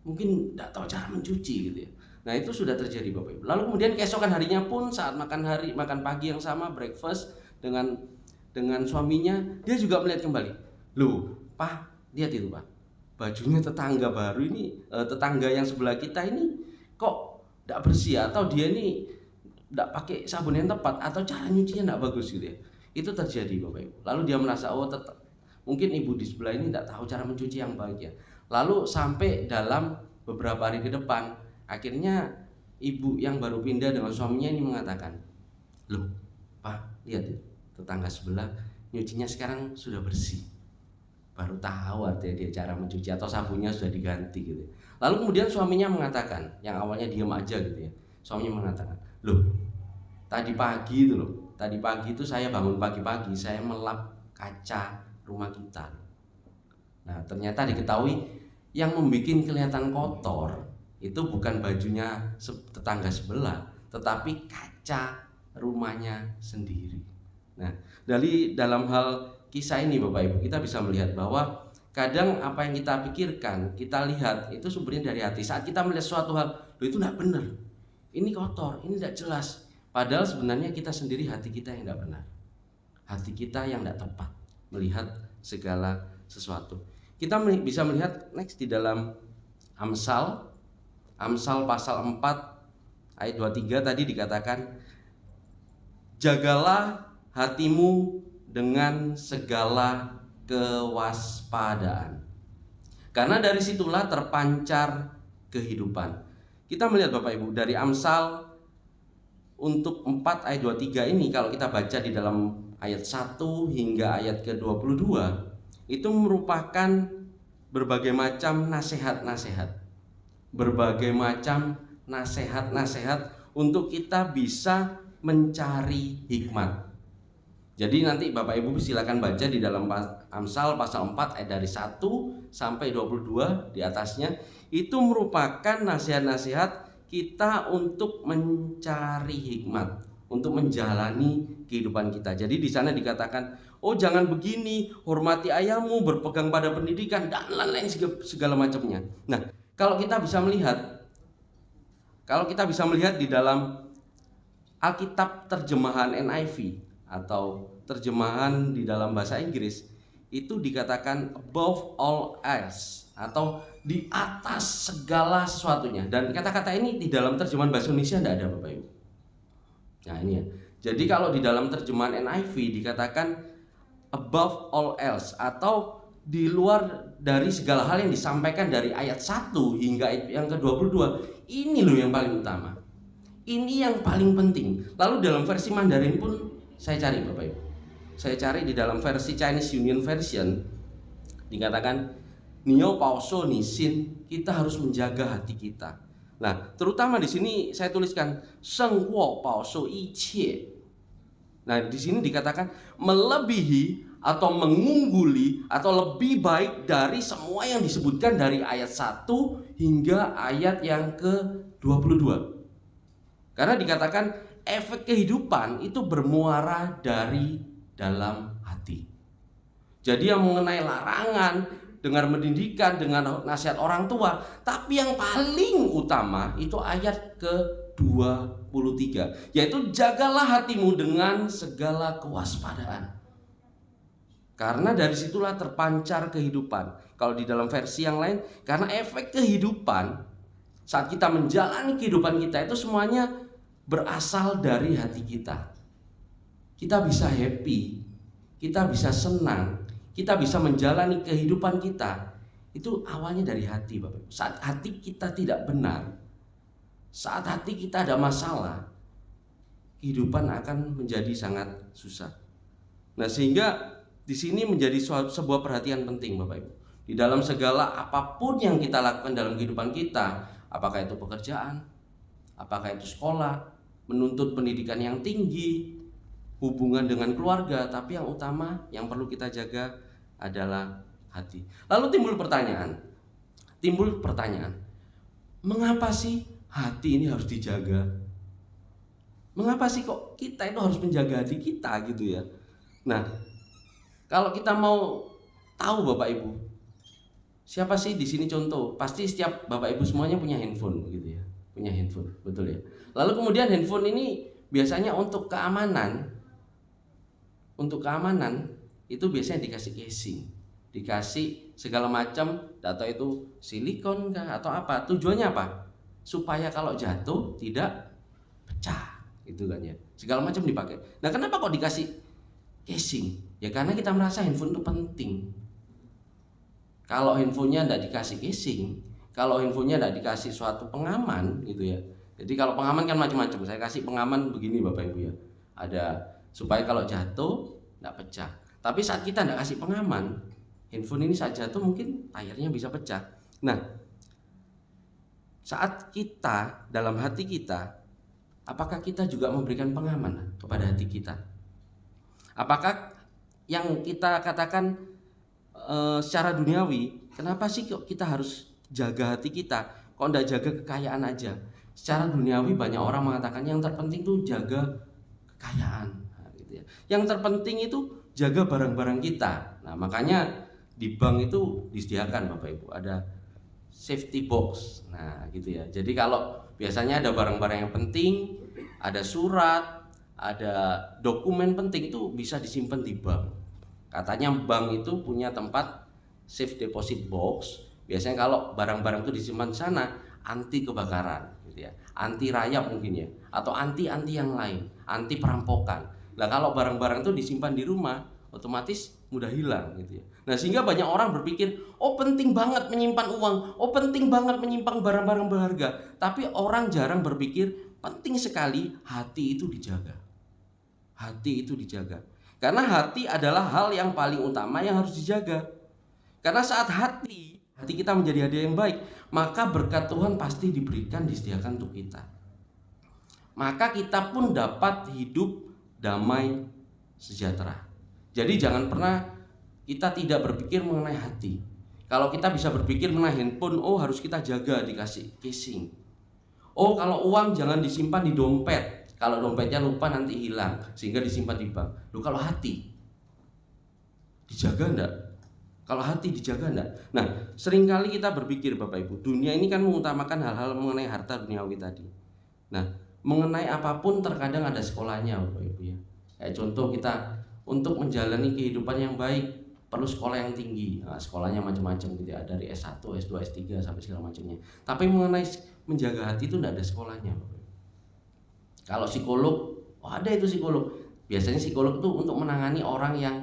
mungkin nggak tahu cara mencuci gitu ya. Nah itu sudah terjadi Bapak Ibu. Lalu kemudian keesokan harinya pun saat makan pagi yang sama, breakfast dengan suaminya, dia juga melihat kembali, lu Pak, lihat itu Pak, bajunya tetangga baru ini, tetangga yang sebelah kita ini kok tidak bersih, atau dia ini tidak pakai sabun yang tepat, atau cara nyucinya tidak bagus gitu ya. Itu terjadi Bapak Ibu. Lalu dia merasa, oh tetap mungkin ibu di sebelah ini tidak tahu cara mencuci yang baik ya. Lalu sampai dalam beberapa hari ke depan, akhirnya ibu yang baru pindah dengan suaminya ini mengatakan, loh Pak, lihat ya, tetangga sebelah nyucinya sekarang sudah bersih. Baru tahu artinya dia cara mencuci, atau sabunnya sudah diganti gitu. Lalu kemudian suaminya mengatakan, yang awalnya diam aja gitu ya. Suaminya mengatakan, loh tadi pagi itu saya bangun pagi-pagi, saya melap kaca rumah kita. Nah ternyata diketahui yang membuat kelihatan kotor itu bukan bajunya tetangga sebelah, tetapi kaca rumahnya sendiri. Nah dari dalam hal kisah ini Bapak Ibu, kita bisa melihat bahwa kadang apa yang kita pikirkan, kita lihat itu sumbernya dari hati. Saat kita melihat suatu hal, loh itu tidak benar, ini kotor, ini tidak jelas, padahal sebenarnya kita sendiri, hati kita yang tidak benar, hati kita yang tidak tepat melihat segala sesuatu. Kita bisa melihat next di dalam Amsal pasal 4 ayat 23 tadi dikatakan, jagalah hatimu dengan segala kewaspadaan, karena dari situlah terpancar kehidupan. Kita melihat Bapak Ibu dari Amsal untuk 4 ayat 23 ini, kalau kita baca di dalam ayat 1 hingga ayat ke-22, itu merupakan berbagai macam nasihat-nasihat, untuk kita bisa mencari hikmat. Jadi nanti Bapak Ibu silakan baca di dalam Amsal pasal 4 ayat dari 1 sampai 22 di atasnya. Itu merupakan nasihat-nasihat kita untuk mencari hikmat, untuk menjalani kehidupan kita. Jadi di sana dikatakan, oh jangan begini, hormati ayahmu, berpegang pada pendidikan, dan lain-lain segala macamnya. Nah, kalau kita bisa melihat di dalam Alkitab terjemahan NIV atau terjemahan di dalam bahasa Inggris, itu dikatakan above all else, atau di atas segala sesuatunya. Dan kata-kata ini di dalam terjemahan bahasa Indonesia tidak ada Bapak Ibu. Nah ini ya. Jadi kalau di dalam terjemahan NIV dikatakan above all else, atau di luar dari segala hal yang disampaikan dari ayat 1 hingga yang ke-22. Ini loh yang paling utama, ini yang paling penting. Lalu dalam versi Mandarin pun saya cari Bapak Ibu, saya cari di dalam versi Chinese Union Version dikatakan Niao Pao Shou Ni Xin, kita harus menjaga hati kita. Nah, terutama di sini saya tuliskan Sheng Guo Pao Shou Yi Qie. Nah, di sini dikatakan melebihi atau mengungguli atau lebih baik dari semua yang disebutkan dari ayat 1 hingga ayat yang ke-22. Karena dikatakan efek kehidupan itu bermuara dari dalam hati. Jadi yang mengenai larangan, dengar pendidikan, dengan nasihat orang tua, tapi yang paling utama itu ayat ke-23, yaitu jagalah hatimu dengan segala kewaspadaan, karena dari situlah terpancar kehidupan. Kalau di dalam versi yang lain, karena efek kehidupan saat kita menjalani kehidupan kita itu semuanya berasal dari hati kita. Kita bisa happy, kita bisa senang, kita bisa menjalani kehidupan kita, itu awalnya dari hati Bapak. Saat hati kita tidak benar, saat hati kita ada masalah, kehidupan akan menjadi sangat susah. Nah, sehingga di sini menjadi sebuah perhatian penting Bapak Ibu. Di dalam segala apapun yang kita lakukan dalam kehidupan kita, apakah itu pekerjaan, apakah itu sekolah, menuntut pendidikan yang tinggi, hubungan dengan keluarga, tapi yang utama yang perlu kita jaga adalah hati. Lalu timbul pertanyaan, mengapa sih hati ini harus dijaga? Mengapa sih kok kita itu harus menjaga hati kita gitu ya? Nah, kalau kita mau tahu Bapak Ibu, siapa sih di sini contoh? Pasti setiap Bapak Ibu semuanya punya handphone gitu ya, punya handphone, betul ya. Lalu kemudian handphone ini biasanya untuk keamanan itu biasanya dikasih casing, dikasih segala macam data, itu silikon kah atau apa? Tujuannya apa? supaya kalau jatuh tidak pecah, gitu kan ya. Segala macam dipakai. Nah, kenapa kok dikasih casing? Ya karena kita merasa handphone itu penting. Kalau handphonenya tidak dikasih casing, kalau handphonenya tidak dikasih suatu pengaman gitu ya. Jadi kalau pengaman kan macam-macam. Saya kasih pengaman begini Bapak Ibu ya. Ada supaya kalau jatuh tidak pecah. Tapi saat kita tidak kasih pengaman, handphone ini saat jatuh mungkin layarnya bisa pecah. Nah, saat kita dalam hati kita, apakah kita juga memberikan pengaman kepada hati kita? Apakah yang kita katakan secara duniawi, kenapa sih kok kita harus jaga hati kita? Kok enggak jaga kekayaan aja? Secara duniawi banyak orang mengatakan yang terpenting itu jaga kekayaan, nah, gitu ya. Yang terpenting itu jaga barang-barang kita. Nah, makanya di bank itu disediakan Bapak Ibu ada safety box. Nah, gitu ya. Jadi kalau biasanya ada barang-barang yang penting, ada surat, ada dokumen penting itu bisa disimpan di bank. Katanya bank itu punya tempat safe deposit box. Biasanya kalau barang-barang itu disimpan di sana anti kebakaran, gitu ya, anti rayap mungkin ya, atau anti yang lain, anti perampokan. Nah kalau barang-barang itu disimpan di rumah, otomatis mudah hilang, gitu ya. Nah sehingga banyak orang berpikir, oh penting banget menyimpan uang, oh penting banget menyimpan barang-barang berharga. Tapi orang jarang berpikir penting sekali hati itu dijaga. Hati itu dijaga. Karena hati adalah hal yang paling utama yang harus dijaga. Karena saat hati kita menjadi hadiah yang baik, maka berkat Tuhan pasti diberikan, disediakan untuk kita. Maka kita pun dapat hidup damai sejahtera. Jadi jangan pernah kita tidak berpikir mengenai hati. Kalau kita bisa berpikir mengenai handphone, oh harus kita jaga dikasih casing. Oh kalau uang jangan disimpan di dompet. Kalau dompetnya lupa nanti hilang, sehingga disimpan di bank. Loh kalau hati dijaga enggak? Kalau hati dijaga enggak? Nah, seringkali kita berpikir Bapak Ibu, dunia ini kan mengutamakan hal-hal mengenai harta duniawi tadi. Nah, mengenai apapun terkadang ada sekolahnya Bapak Ibu ya. Kayak contoh kita untuk menjalani kehidupan yang baik perlu sekolah yang tinggi. Nah, sekolahnya macam-macam gitu ya, dari S1, S2, S3 sampai segala macamnya. Tapi mengenai menjaga hati itu enggak ada sekolahnya Bapak Ibu. Kalau psikolog, oh ada itu psikolog. Biasanya psikolog itu untuk menangani orang yang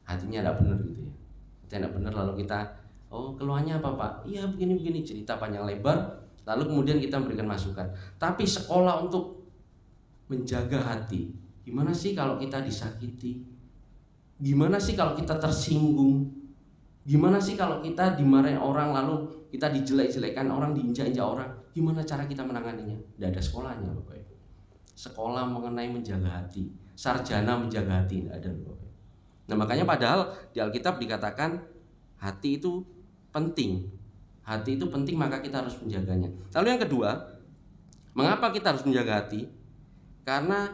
hatinya tidak benar gitu ya. Hatinya tidak benar lalu kita, oh keluhannya apa Pak? Iya begini-begini, cerita panjang lebar. Lalu kemudian kita memberikan masukan. Tapi sekolah untuk menjaga hati. Gimana sih kalau kita disakiti? Gimana sih kalau kita tersinggung? Gimana sih kalau kita dimarahin orang lalu kita dijelek-jelekan orang, diinjak-injak orang? Gimana cara kita menanganinya? Tidak ada sekolahnya Bapak Ibu. Sekolah mengenai menjaga hati, sarjana menjaga hati tidak ada. Nah makanya padahal di Alkitab dikatakan hati itu penting. Hati itu penting maka kita harus menjaganya. Lalu yang kedua, mengapa kita harus menjaga hati? Karena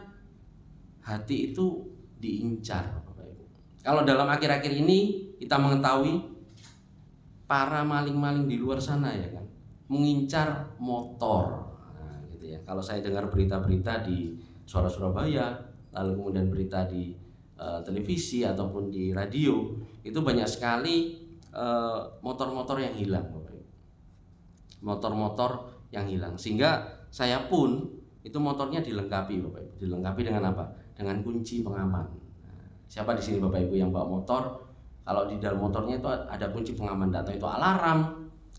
hati itu diincar Bapak Ibu. Kalau dalam akhir-akhir ini kita mengetahui para maling-maling di luar sana ya kan, mengincar motor. Ya, kalau saya dengar berita-berita di Suara Surabaya, lalu kemudian berita di televisi ataupun di radio, itu banyak sekali motor-motor yang hilang, motor-motor yang hilang. Sehingga saya pun itu motornya dilengkapi, Bapak Ibu. Dilengkapi dengan apa? Dengan kunci pengaman. Nah, siapa di sini Bapak Ibu yang bawa motor? Kalau di dalam motornya itu ada kunci pengaman, tidak tahu itu alarm,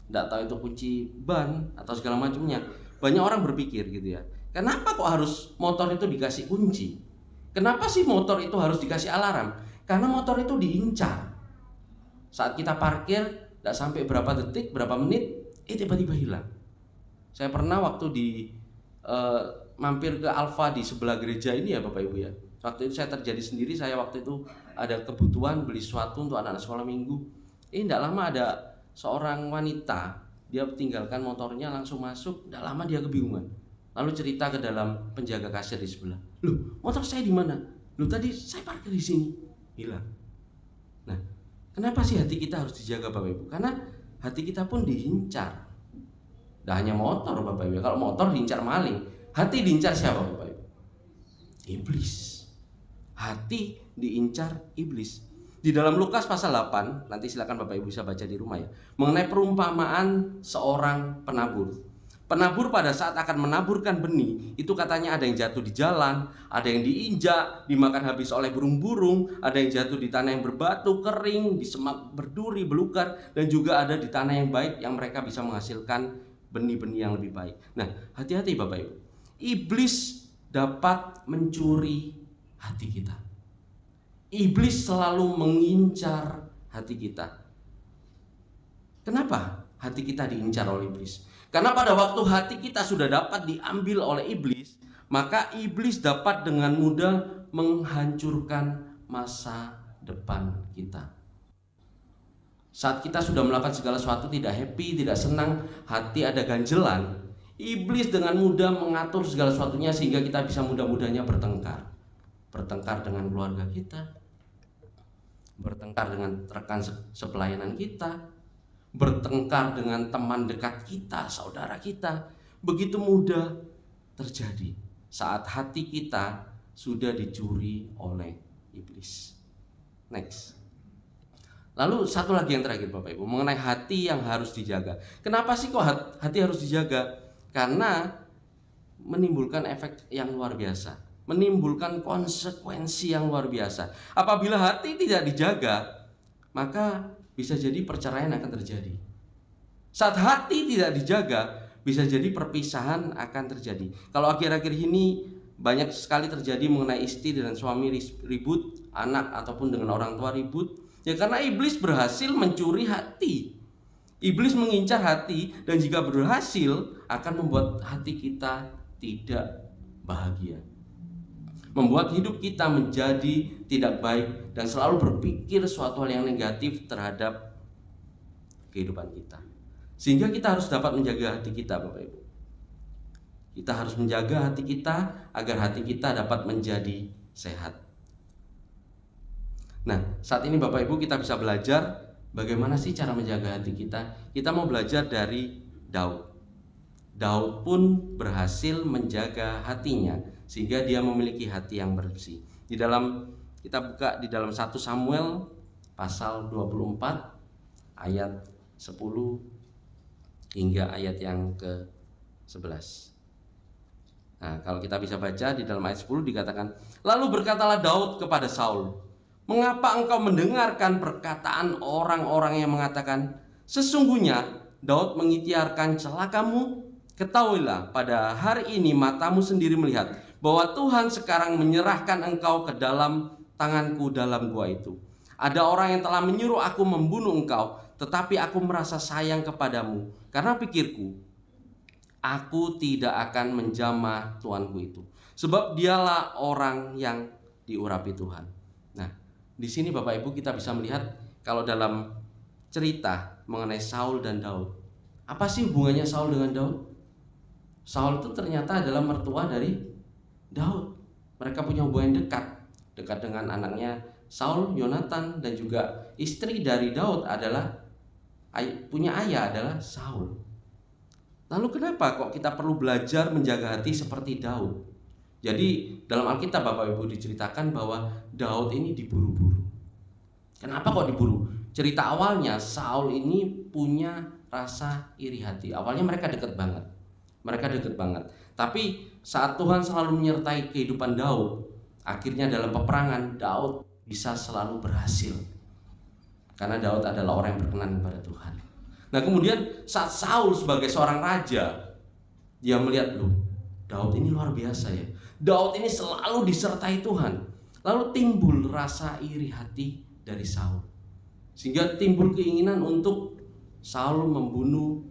tidak tahu itu kunci ban atau segala macamnya. Banyak orang berpikir gitu ya, kenapa kok harus motor itu dikasih kunci? Kenapa sih motor itu harus dikasih alarm? Karena motor itu diincar. Saat kita parkir, tidak sampai berapa detik, berapa menit, tiba-tiba hilang. Saya pernah waktu mampir ke Alfa di sebelah gereja ini ya Bapak Ibu ya. Waktu itu saya terjadi sendiri, saya waktu itu ada kebutuhan beli sesuatu untuk anak-anak sekolah minggu. Tidak lama ada seorang wanita, dia tinggalkan motornya langsung masuk, tidak lama dia kebingungan. Lalu cerita ke dalam penjaga kasir di sebelah. Loh, motor saya di mana? Loh, tadi saya parkir di sini. Hilang. Nah, kenapa sih hati kita harus dijaga Bapak Ibu? Karena hati kita pun diincar. Tidak hanya motor Bapak Ibu. Kalau motor diincar maling, hati diincar siapa Bapak Ibu? Iblis. Hati diincar iblis. Di dalam Lukas pasal 8, nanti silakan Bapak Ibu bisa baca di rumah ya, mengenai perumpamaan seorang penabur. Penabur pada saat akan menaburkan benih, itu katanya ada yang jatuh di jalan, ada yang diinjak, dimakan habis oleh burung-burung, ada yang jatuh di tanah yang berbatu, kering, di semak berduri, belukar, dan juga ada di tanah yang baik yang mereka bisa menghasilkan benih-benih yang lebih baik. Nah, hati-hati Bapak Ibu. Iblis dapat mencuri hati kita. Iblis selalu mengincar hati kita. Kenapa hati kita diincar oleh iblis? Karena pada waktu hati kita sudah dapat diambil oleh iblis, maka iblis dapat dengan mudah menghancurkan masa depan kita. Saat kita sudah melakukan segala sesuatu tidak happy, tidak senang, hati ada ganjelan, iblis dengan mudah mengatur segala sesuatunya sehingga kita bisa mudah-mudahnya bertengkar. Bertengkar dengan keluarga kita, bertengkar dengan rekan sepelayanan kita, bertengkar dengan teman dekat kita, saudara kita. Begitu mudah terjadi saat hati kita sudah dicuri oleh iblis. Next. Lalu satu lagi yang terakhir Bapak Ibu, mengenai hati yang harus dijaga. Kenapa sih kok hati harus dijaga? Karena menimbulkan efek yang luar biasa, menimbulkan konsekuensi yang luar biasa. Apabila hati tidak dijaga, maka bisa jadi perceraian akan terjadi. Saat hati tidak dijaga, bisa jadi perpisahan akan terjadi. Kalau akhir-akhir ini banyak sekali terjadi mengenai istri dan suami ribut, anak ataupun dengan orang tua ribut, ya karena iblis berhasil mencuri hati. Iblis mengincar hati dan jika berhasil akan membuat hati kita tidak bahagia. Membuat hidup kita menjadi tidak baik dan selalu berpikir suatu hal yang negatif terhadap kehidupan kita. Sehingga kita harus dapat menjaga hati kita Bapak Ibu. Kita harus menjaga hati kita agar hati kita dapat menjadi sehat. Nah, saat ini Bapak Ibu kita bisa belajar bagaimana sih cara menjaga hati kita. Kita mau belajar dari Daud. Daud pun berhasil menjaga hatinya sehingga dia memiliki hati yang bersih. Di dalam kita buka di dalam 1 Samuel pasal 24 ayat 10 hingga ayat yang ke-11. Nah, kalau kita bisa baca di dalam ayat 10 dikatakan, lalu berkatalah Daud kepada Saul, mengapa engkau mendengarkan perkataan orang-orang yang mengatakan, sesungguhnya Daud mengikhtiarkan celakamu? Ketahuilah pada hari ini matamu sendiri melihat bahwa Tuhan sekarang menyerahkan engkau ke dalam tanganku dalam gua itu. Ada orang yang telah menyuruh aku membunuh engkau, tetapi aku merasa sayang kepadamu karena pikirku, aku tidak akan menjamah tuanku itu, sebab dialah orang yang diurapi Tuhan. Nah, di sini Bapak Ibu kita bisa melihat kalau dalam cerita mengenai Saul dan Daud, apa sih hubungannya Saul dengan Daud? Saul itu ternyata adalah mertua dari Daud. Mereka punya hubungan dekat dengan anaknya Saul, Yonatan, dan juga istri dari Daud adalah punya ayah adalah Saul. Lalu kenapa kok kita perlu belajar menjaga hati seperti Daud? Jadi dalam Alkitab Bapak Ibu diceritakan bahwa Daud ini diburu-buru. Kenapa kok diburu? Cerita awalnya Saul ini punya rasa iri hati. Awalnya mereka dekat banget. Tapi saat Tuhan selalu menyertai kehidupan Daud, akhirnya dalam peperangan Daud bisa selalu berhasil. Karena Daud adalah orang yang berkenan kepada Tuhan. Nah kemudian saat Saul sebagai seorang raja, dia melihat, loh, Daud ini luar biasa ya. Daud ini selalu disertai Tuhan. Lalu timbul rasa iri hati dari Saul. Sehingga timbul keinginan untuk Saul membunuh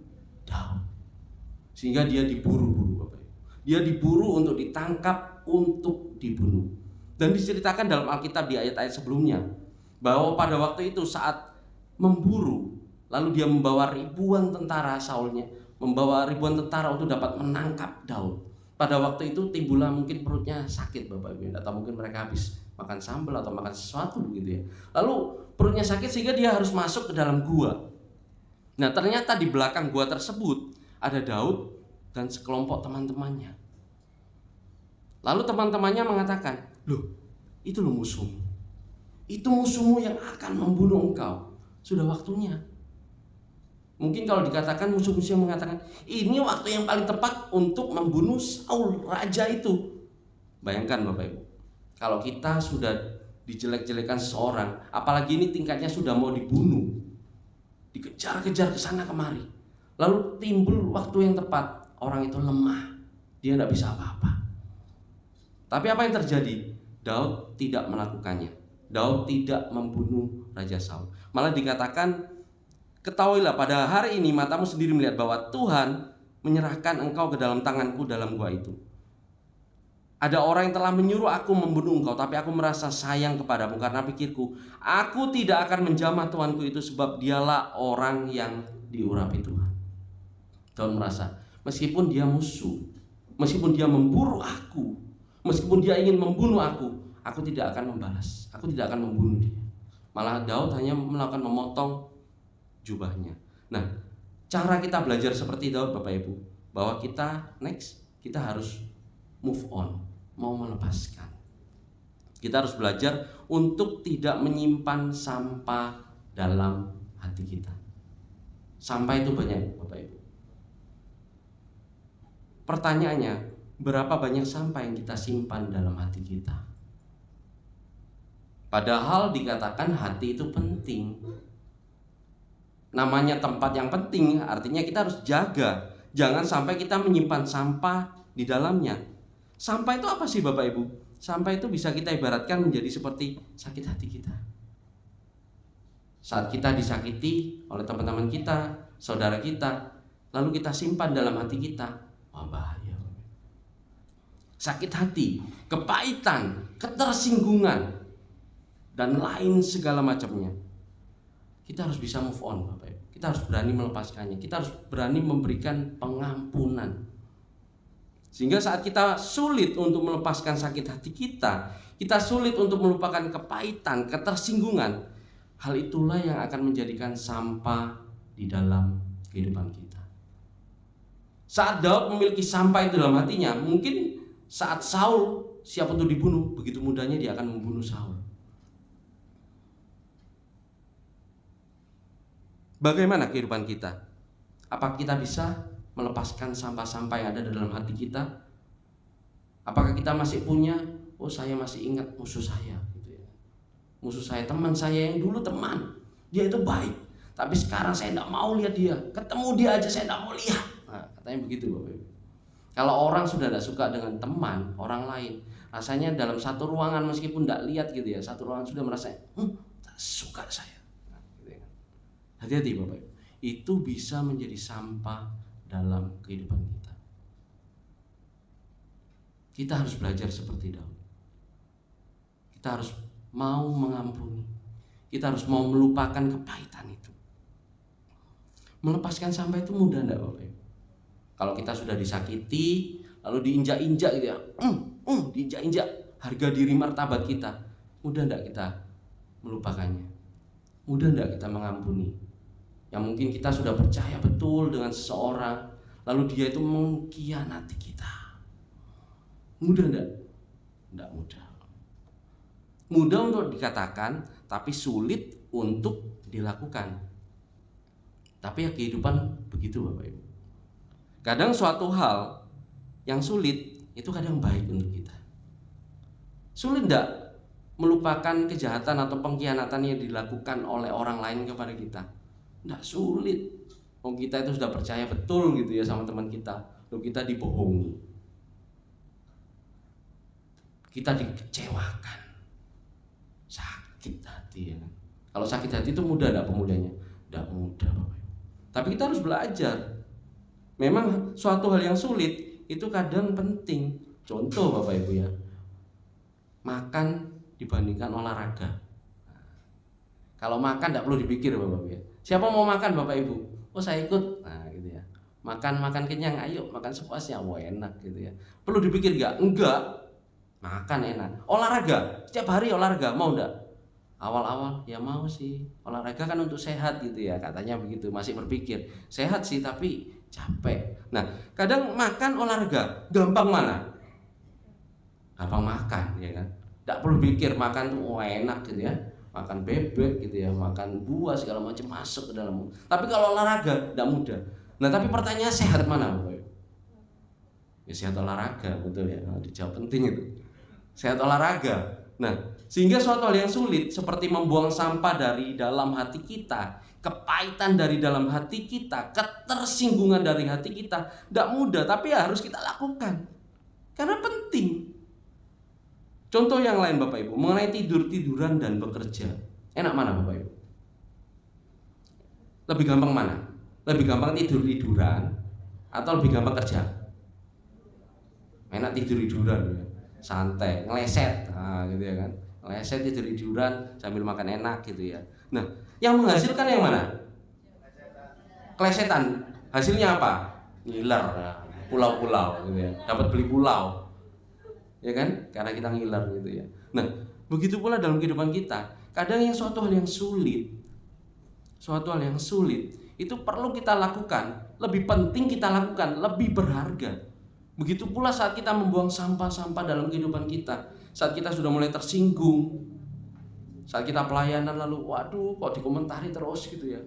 Daud. Sehingga dia diburu-buru Bapak Ibu. Dia diburu untuk ditangkap, untuk dibunuh. Dan diceritakan dalam Alkitab di ayat-ayat sebelumnya bahwa pada waktu itu saat memburu, lalu dia membawa ribuan tentara Saulnya, membawa ribuan tentara untuk dapat menangkap Daud. Pada waktu itu timbullah mungkin perutnya sakit Bapak Ibu, atau mungkin mereka habis makan sambal atau makan sesuatu begitu ya. Lalu perutnya sakit sehingga dia harus masuk ke dalam gua. Nah ternyata di belakang gua tersebut ada Daud dan sekelompok teman-temannya. Lalu teman-temannya mengatakan, loh itu loh musuhmu. Itu musuhmu yang akan membunuh engkau. Sudah waktunya. Mungkin kalau dikatakan musuh-musuh yang mengatakan ini waktu yang paling tepat untuk membunuh Saul, raja itu. Bayangkan Bapak Ibu, kalau kita sudah dijelek-jelekan seseorang, apalagi ini tingkatnya sudah mau dibunuh, dikejar-kejar ke sana kemari, lalu timbul waktu yang tepat, orang itu lemah, dia tidak bisa apa-apa. Tapi apa yang terjadi? Daud tidak melakukannya. Daud tidak membunuh Raja Saul. Malah dikatakan, ketahuilah pada hari ini matamu sendiri melihat bahwa Tuhan menyerahkan engkau ke dalam tanganku dalam gua itu. Ada orang yang telah menyuruh aku membunuh engkau, tapi aku merasa sayang kepadamu karena pikirku, aku tidak akan menjamah tuanku itu sebab dialah orang yang diurapi Tuhan. Daud merasa, meskipun dia musuh, meskipun dia memburu aku, meskipun dia ingin membunuh aku tidak akan membalas, aku tidak akan membunuh dia. Malah Daud hanya melakukan memotong jubahnya. Nah, cara kita belajar seperti Daud Bapak Ibu, bahwa kita harus move on, mau melepaskan. Kita harus belajar untuk tidak menyimpan sampah dalam hati kita. Sampah itu banyak Bapak Ibu. Pertanyaannya, berapa banyak sampah yang kita simpan dalam hati kita? Padahal dikatakan hati itu penting. Namanya tempat yang penting, artinya kita harus jaga. Jangan sampai kita menyimpan sampah di dalamnya. Sampah itu apa sih Bapak Ibu? Sampah itu bisa kita ibaratkan menjadi seperti sakit hati kita. Saat kita disakiti oleh teman-teman kita, saudara kita, lalu kita simpan dalam hati kita, wah bahaya. Sakit hati, kepahitan, ketersinggungan, dan lain segala macamnya. Kita harus bisa move on Bapak Ibu. Kita harus berani melepaskannya. Kita harus berani memberikan pengampunan. Sehingga saat kita sulit untuk melepaskan sakit hati kita sulit untuk melupakan kepahitan, ketersinggungan, hal itulah yang akan menjadikan sampah di dalam kehidupan kita. Saat Daud memiliki sampah itu dalam hatinya, mungkin saat Saul siap untuk dibunuh, begitu mudahnya dia akan membunuh Saul. Bagaimana kehidupan kita? Apakah kita bisa melepaskan sampah-sampah yang ada dalam hati kita? Apakah kita masih punya, oh saya masih ingat musuh saya, gitu ya. Musuh saya, teman saya yang dulu teman, dia itu baik, tapi sekarang saya tidak mau lihat dia, ketemu dia aja saya tidak mau lihat. Nah, katanya begitu Bapak Ibu. Kalau orang sudah tidak suka dengan teman orang lain, rasanya dalam satu ruangan meskipun tidak lihat gitu ya, satu ruangan sudah merasa tak suka saya. Hati-hati Bapak Ibu, itu bisa menjadi sampah dalam kehidupan kita. Kita harus belajar seperti Daud. Kita harus mau mengampuni. Kita harus mau melupakan kepahitan itu. Melepaskan sampah itu mudah enggak Bapak Ibu? Kalau kita sudah disakiti, lalu diinjak-injak gitu ya, diinjak-injak harga diri martabat kita, mudah enggak kita melupakannya? Mudah enggak kita mengampuni? Yang mungkin kita sudah percaya betul dengan seseorang, lalu dia itu mengkhianati kita. Mudah enggak? Enggak mudah. Mudah untuk dikatakan, tapi sulit untuk dilakukan. Tapi ya kehidupan begitu Bapak Ibu. Kadang suatu hal yang sulit itu kadang baik untuk kita. Sulit enggak melupakan kejahatan atau pengkhianatan yang dilakukan oleh orang lain kepada kita? Nggak sulit. Oh, kita itu sudah percaya betul gitu ya sama teman kita, lalu kita dibohongi, kita dikecewakan, sakit hati ya. Kalau sakit hati itu mudah nggak pemudanya? Nggak mudah Bapak Ibu. Tapi kita harus belajar. Memang suatu hal yang sulit itu kadang penting. Contoh Bapak Ibu ya, makan dibandingkan olahraga. Kalau makan nggak perlu dipikir Bapak Ibu ya. Siapa mau makan Bapak Ibu? Oh saya ikut. Nah gitu ya. Makan kenyang, ayo makan sepuasnya. Wah enak gitu ya. Perlu dipikir gak? Enggak. Makan enak. Olahraga, setiap hari olahraga, mau enggak? Awal-awal ya mau sih. Olahraga kan untuk sehat gitu ya, katanya begitu. Masih berpikir sehat sih tapi capek. Nah kadang makan olahraga, gampang mana? Gampang makan ya kan. Nggak perlu pikir makan tuh enak gitu ya. makan bebek gitu ya, makan buah segala macam masuk ke dalam. Tapi kalau olahraga tidak mudah. Nah, tapi pertanyaan sehat mana Bapak Ibu? Ya sehat olahraga, betul ya. Nah, dijawab penting itu. Sehat olahraga. Nah, sehingga suatu hal yang sulit seperti membuang sampah dari dalam hati kita, kepahitan dari dalam hati kita, ketersinggungan dari hati kita, tidak mudah, tapi ya harus kita lakukan. Karena penting. Contoh yang lain Bapak Ibu, mengenai tidur-tiduran dan bekerja. Enak mana Bapak Ibu? Lebih gampang mana? Lebih gampang tidur-tiduran atau lebih gampang kerja? Enak tidur-tiduran ya. Santai, ngeleset, nah, gitu ya kan? Ngeleset tidur-tiduran sambil makan enak gitu ya. Nah, yang menghasilkan yang mana? Kelesetan. Hasilnya apa? Ngiler, ya. Pulau-pulau gitu ya. Dapat beli pulau. Ya kan? Karena kita ngiler gitu ya. Nah, begitu pula dalam kehidupan kita. Kadang yang suatu hal yang sulit itu perlu kita lakukan, lebih penting kita lakukan, lebih berharga. Begitu pula saat kita membuang sampah-sampah dalam kehidupan kita, saat kita sudah mulai tersinggung, saat kita pelayanan lalu, waduh kok dikomentari terus gitu ya.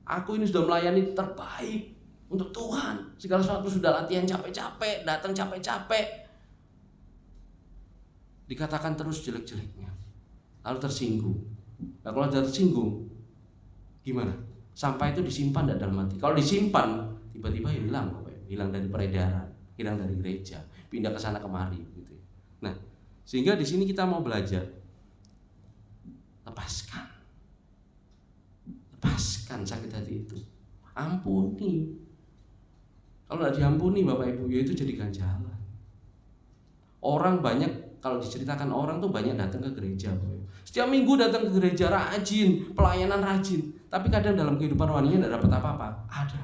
Aku ini sudah melayani terbaik untuk Tuhan, segala sesuatu sudah latihan capek-capek, datang capek-capek, dikatakan terus jelek-jeleknya, lalu tersinggung. Nah, kalau sudah tersinggung, gimana? Sampah itu disimpan tidak dalam hati. Kalau disimpan, tiba-tiba hilang, hilang dari peredaran, hilang dari gereja, pindah ke sana kemari, gitu. Nah, sehingga di sini kita mau belajar, lepaskan sakit hati itu, ampuni. Kalau tidak diampuni Bapak Ibu, ya itu jadi ganjalan. Orang banyak. Kalau diceritakan orang tuh banyak datang ke gereja, setiap minggu datang ke gereja rajin, pelayanan rajin, tapi kadang dalam kehidupan rohaninya tidak dapat apa-apa. Ada.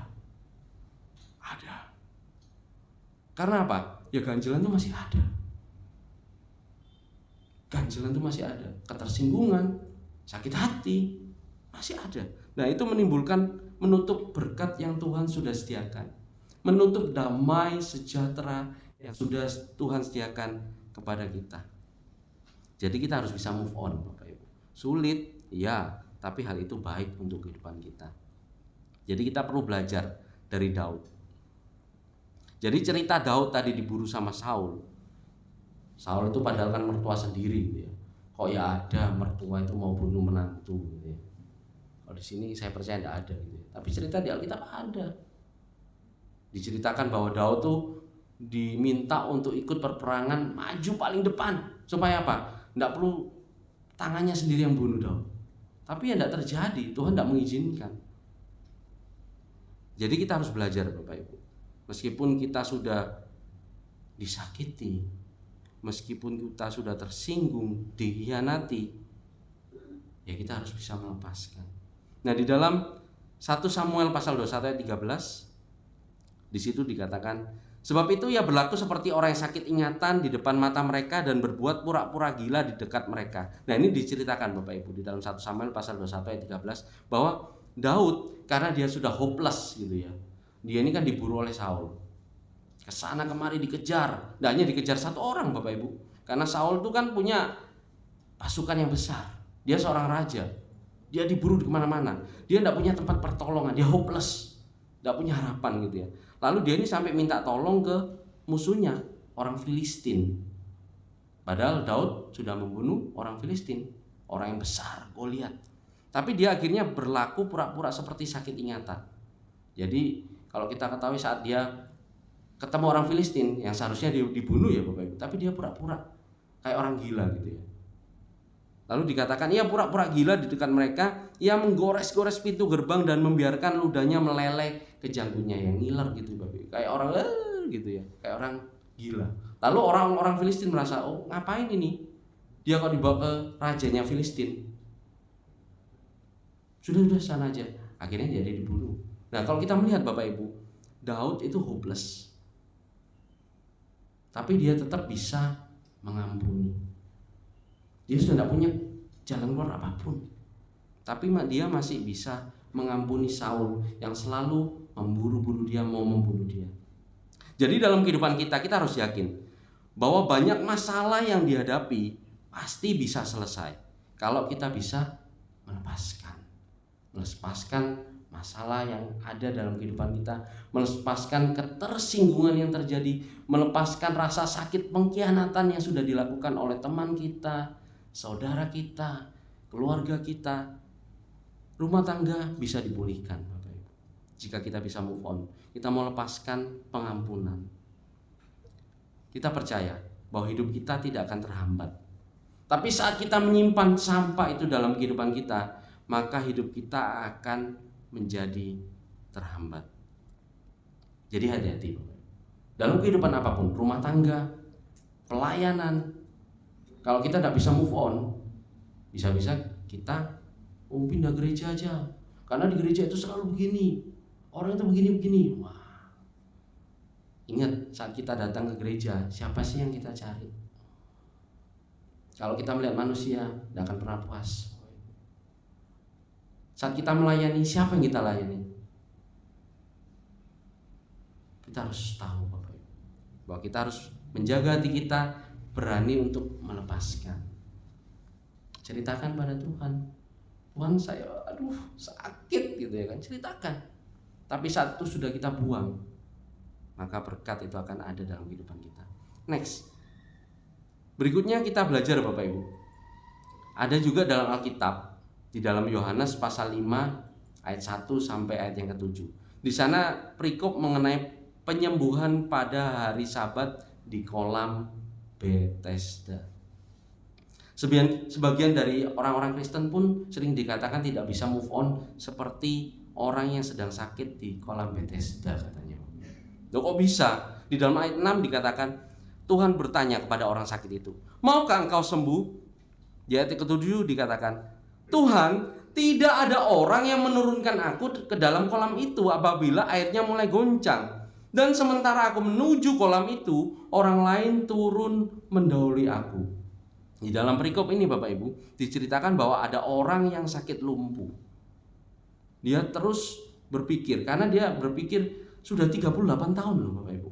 Karena apa? Ya ganjalan itu masih ada. Ketersinggungan, sakit hati masih ada. Nah, itu menutup berkat yang Tuhan sudah sediakan, menutup damai sejahtera yang sudah Tuhan sediakan kepada kita. Jadi kita harus bisa move on Bapak Ibu. Sulit, ya, tapi hal itu baik untuk kehidupan kita. Jadi kita perlu belajar dari Daud. Jadi cerita Daud tadi diburu sama Saul. Saul itu padahal kan mertua sendiri gitu ya. Kok ya ada mertua itu mau bunuh menantu gitu ya. Kalau di sini saya percaya tidak ada gitu ya. Tapi cerita di Alkitab ada. Diceritakan bahwa Daud tuh diminta untuk ikut perperangan, maju paling depan, supaya apa? Tidak perlu tangannya sendiri yang bunuh Daud. Tapi ya tidak terjadi, Tuhan tidak mengizinkan. Jadi kita harus belajar Bapak Ibu. Meskipun kita sudah disakiti, meskipun kita sudah tersinggung, dikhianati, ya kita harus bisa melepaskan. Nah, di dalam 1 Samuel pasal 21 ayat 13, di situ dikatakan, sebab itu ia berlaku seperti orang yang sakit ingatan di depan mata mereka dan berbuat pura-pura gila di dekat mereka. Nah, ini diceritakan Bapak Ibu di dalam 1 Samuel pasal 21 ayat 13 bahwa Daud karena dia sudah hopeless gitu ya. Dia ini kan diburu oleh Saul. Kesana kemari dikejar. Tidak hanya dikejar satu orang Bapak Ibu. Karena Saul itu kan punya pasukan yang besar. Dia seorang raja. Dia diburu di kemana-mana. Dia tidak punya tempat pertolongan. Dia hopeless. Tidak punya harapan gitu ya. Lalu dia ini sampai minta tolong ke musuhnya, orang Filistin. Padahal Daud sudah membunuh orang Filistin, orang yang besar, Goliat. Tapi dia akhirnya berlaku pura-pura seperti sakit ingatan. Jadi kalau kita ketahui saat dia ketemu orang Filistin yang seharusnya dibunuh ya Bapak Ibu, tapi dia pura-pura kayak orang gila gitu ya. Lalu dikatakan ia pura-pura gila di dekat mereka, ia menggores-gores pintu gerbang dan membiarkan ludahnya meleleh ke janggutnya yang ngiler gitu Bapak Ibu. Kayak orang gitu ya, kayak orang gila. Lalu orang-orang Filistin merasa, oh ngapain ini? Dia kok dibawa ke rajanya Filistin. Sudah sana aja. Akhirnya jadi dibunuh. Nah, kalau kita melihat Bapak Ibu, Daud itu hopeless. Tapi dia tetap bisa mengampuni. Dia sudah tidak punya jalan keluar apapun. Tapi dia masih bisa mengampuni Saul yang selalu memburu-buru dia, mau membunuh dia. Jadi dalam kehidupan kita harus yakin bahwa banyak masalah yang dihadapi pasti bisa selesai. kalau kita bisa melepaskan masalah yang ada dalam kehidupan kita, melepaskan ketersinggungan yang terjadi, melepaskan rasa sakit pengkhianatan yang sudah dilakukan oleh teman kita, saudara kita, keluarga kita, rumah tangga bisa dipulihkan. Jika kita bisa move on, kita mau lepaskan pengampunan. Kita percaya bahwa hidup kita tidak akan terhambat. Tapi saat kita menyimpan sampah itu dalam kehidupan kita, maka hidup kita akan menjadi terhambat. Jadi hati-hati dalam kehidupan apapun, rumah tangga, pelayanan. Kalau kita tidak bisa move on, bisa-bisa kita pindah gereja aja, karena di gereja itu selalu begini, orang itu begini-begini. Wah, ingat saat kita datang ke gereja, siapa sih yang kita cari? Kalau kita melihat manusia, tidak akan pernah puas. Saat kita melayani, siapa yang kita layani? Kita harus tahu Bapak Ibu, bahwa kita harus menjaga hati kita, berani untuk melepaskan. Ceritakan pada Tuhan, Tuhan saya sakit gitu ya kan, ceritakan. Tapi saat itu sudah kita buang, maka berkat itu akan ada dalam kehidupan kita. Next, berikutnya kita belajar Bapak Ibu, ada juga dalam Alkitab, di dalam Yohanes pasal 5 ayat 1 sampai ayat yang ke-7. Di sana perikop mengenai penyembuhan pada hari Sabat di kolam Bethesda. Sebagian dari orang-orang Kristen pun sering dikatakan tidak bisa move on seperti orang yang sedang sakit di kolam Bethesda katanya. Loh kok bisa? Di dalam ayat 6 dikatakan Tuhan bertanya kepada orang sakit itu, maukah engkau sembuh? Di ayat ke-7 dikatakan, Tuhan, tidak ada orang yang menurunkan aku ke dalam kolam itu apabila airnya mulai goncang. Dan sementara aku menuju kolam itu, orang lain turun mendahului aku. Di dalam perikop ini Bapak Ibu, diceritakan bahwa ada orang yang sakit lumpuh. Dia terus berpikir, karena dia berpikir sudah 38 tahun loh Bapak Ibu,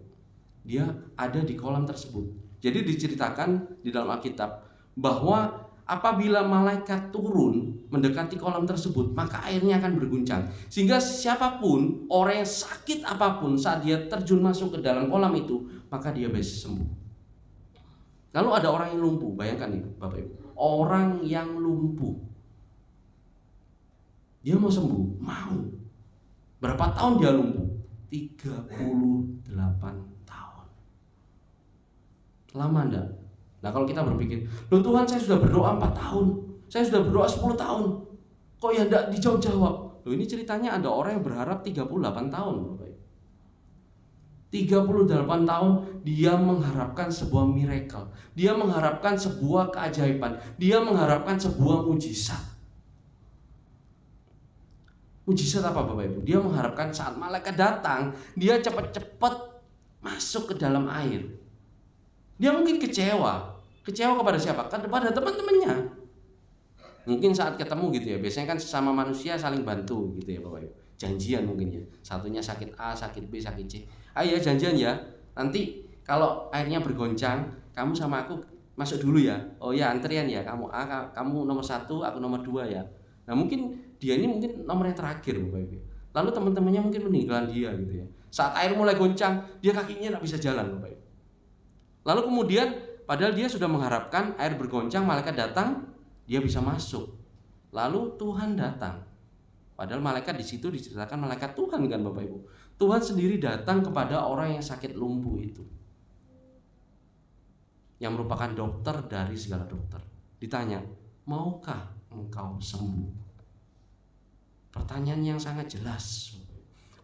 dia ada di kolam tersebut. Jadi diceritakan di dalam Alkitab bahwa apabila malaikat turun mendekati kolam tersebut, maka airnya akan berguncang. Sehingga siapapun, orang yang sakit apapun, saat dia terjun masuk ke dalam kolam itu, maka dia bisa sembuh. Lalu ada orang yang lumpuh, bayangkan nih Bapak Ibu, orang yang lumpuh, dia mau sembuh, mau. Berapa tahun dia lumpuh? 38 tahun. Lama enggak? Nah kalau kita berpikir, loh Tuhan saya sudah berdoa 4 tahun, saya sudah berdoa 10 tahun, kok ya enggak dijawab-jawab? Loh ini ceritanya ada orang yang berharap 38 tahun Bapak Ibu. 38 tahun dia mengharapkan sebuah miracle, dia mengharapkan sebuah keajaiban, dia mengharapkan sebuah mujizat. Mujizat apa Bapak Ibu? Dia mengharapkan saat malaikat datang, dia cepat-cepat masuk ke dalam air. Dia mungkin kecewa kepada siapa? Kepada teman-temannya. Mungkin saat ketemu gitu ya, biasanya kan sesama manusia saling bantu gitu ya Bapak Ibu. Janjian mungkin ya, satunya sakit A, sakit B, sakit C. Ayo ya janjian ya, nanti kalau airnya bergoncang, kamu sama aku masuk dulu ya. Oh ya antrian ya, kamu A, kamu nomor 1, aku nomor 2 ya. Nah mungkin dia ini mungkin nomor yang terakhir Bapak Ibu. Lalu teman-temannya mungkin meninggalkan dia gitu ya. Saat air mulai goncang, dia kakinya tidak bisa jalan Bapak Ibu. Lalu kemudian padahal dia sudah mengharapkan air bergoncang, malaikat datang, dia bisa masuk. Lalu Tuhan datang. Padahal malaikat di situ diceritakan malaikat Tuhan kan Bapak Ibu. Tuhan sendiri datang kepada orang yang sakit lumpuh itu, yang merupakan dokter dari segala dokter. Ditanya, maukah engkau sembuh? Pertanyaan yang sangat jelas.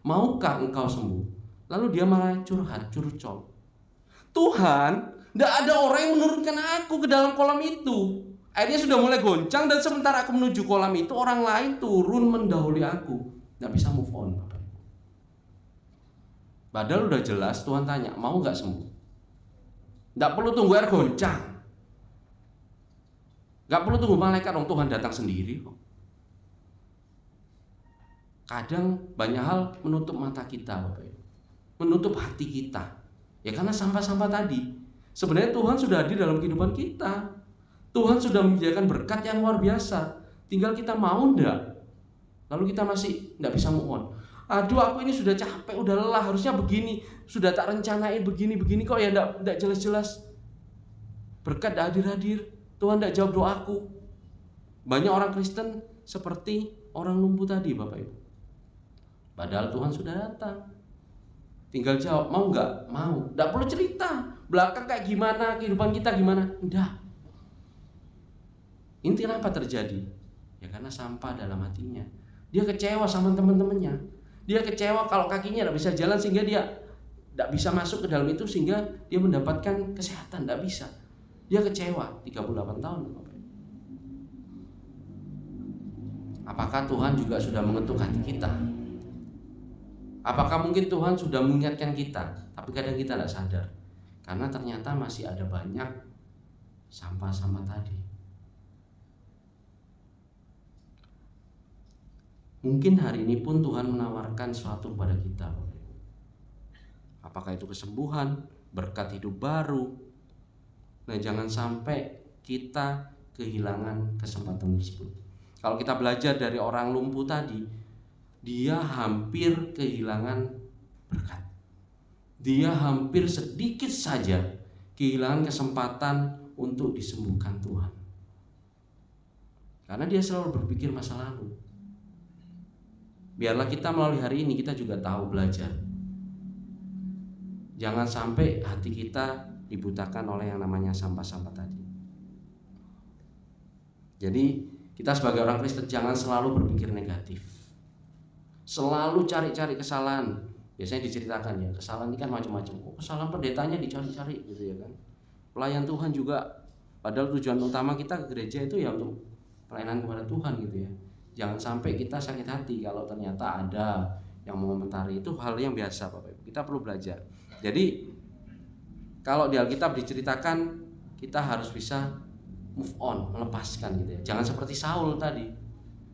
Maukah engkau sembuh? Lalu dia malah curcol. Tuhan, tidak ada orang yang menurunkan aku ke dalam kolam itu. Airnya sudah mulai goncang dan sementara aku menuju kolam itu, orang lain turun mendahului aku. Tidak bisa move on. Padahal udah jelas Tuhan tanya, mau gak sembuh? Tidak perlu tunggu air goncang, gak perlu tunggu malaikat, Tuhan datang sendiri kok. Kadang banyak hal menutup mata kita Bapak Ibu, menutup hati kita. Ya karena sampah-sampah tadi. Sebenarnya Tuhan sudah hadir dalam kehidupan kita. Tuhan sudah menyediakan berkat yang luar biasa. Tinggal kita mau enggak. Lalu kita masih enggak bisa move on. Aduh, aku ini sudah capek, udah lelah, harusnya begini, sudah tak rencanain begini kok ya enggak jelas-jelas. Berkat enggak hadir-hadir, Tuhan enggak jawab doaku. Banyak orang Kristen seperti orang lumpuh tadi, Bapak Ibu. Padahal Tuhan sudah datang. Tinggal jawab, mau enggak? Mau. Enggak perlu cerita, belakang kayak gimana, kehidupan kita gimana. Enggak. Ini kenapa terjadi? Ya karena sampah dalam hatinya. Dia kecewa sama teman-temannya. Dia kecewa kalau kakinya tidak bisa jalan sehingga dia tidak bisa masuk ke dalam itu sehingga dia mendapatkan kesehatan, tidak bisa. Dia kecewa 38 tahun. Apakah Tuhan juga sudah mengetuk hati kita? Apakah mungkin Tuhan sudah mengingatkan kita, tapi kadang kita tidak sadar? Karena ternyata masih ada banyak sampah-sampah tadi. Mungkin hari ini pun Tuhan menawarkan sesuatu kepada kita. Apakah itu kesembuhan, berkat hidup baru? Nah, jangan sampai kita kehilangan kesempatan tersebut. Kalau kita belajar dari orang lumpuh tadi, dia hampir kehilangan berkat. Dia hampir sedikit saja kehilangan kesempatan untuk disembuhkan Tuhan. Karena dia selalu berpikir masa lalu. Biarlah kita melalui hari ini kita juga tahu belajar. Jangan sampai hati kita dibutakan oleh yang namanya sampah-sampah tadi. Jadi kita sebagai orang Kristen jangan selalu berpikir negatif. Selalu cari-cari kesalahan. Biasanya diceritakan ya, kesalahan ini kan macam-macam. Kesalahan pendetanya dicari-cari gitu ya kan. Pelayan Tuhan juga, padahal tujuan utama kita ke gereja itu ya untuk pelayanan kepada Tuhan gitu ya. Jangan sampai kita sakit hati kalau ternyata ada yang mengomentari. Itu hal yang biasa Bapak Ibu. Kita perlu belajar. Jadi kalau di Alkitab diceritakan kita harus bisa move on, melepaskan gitu ya. Jangan seperti Saul tadi.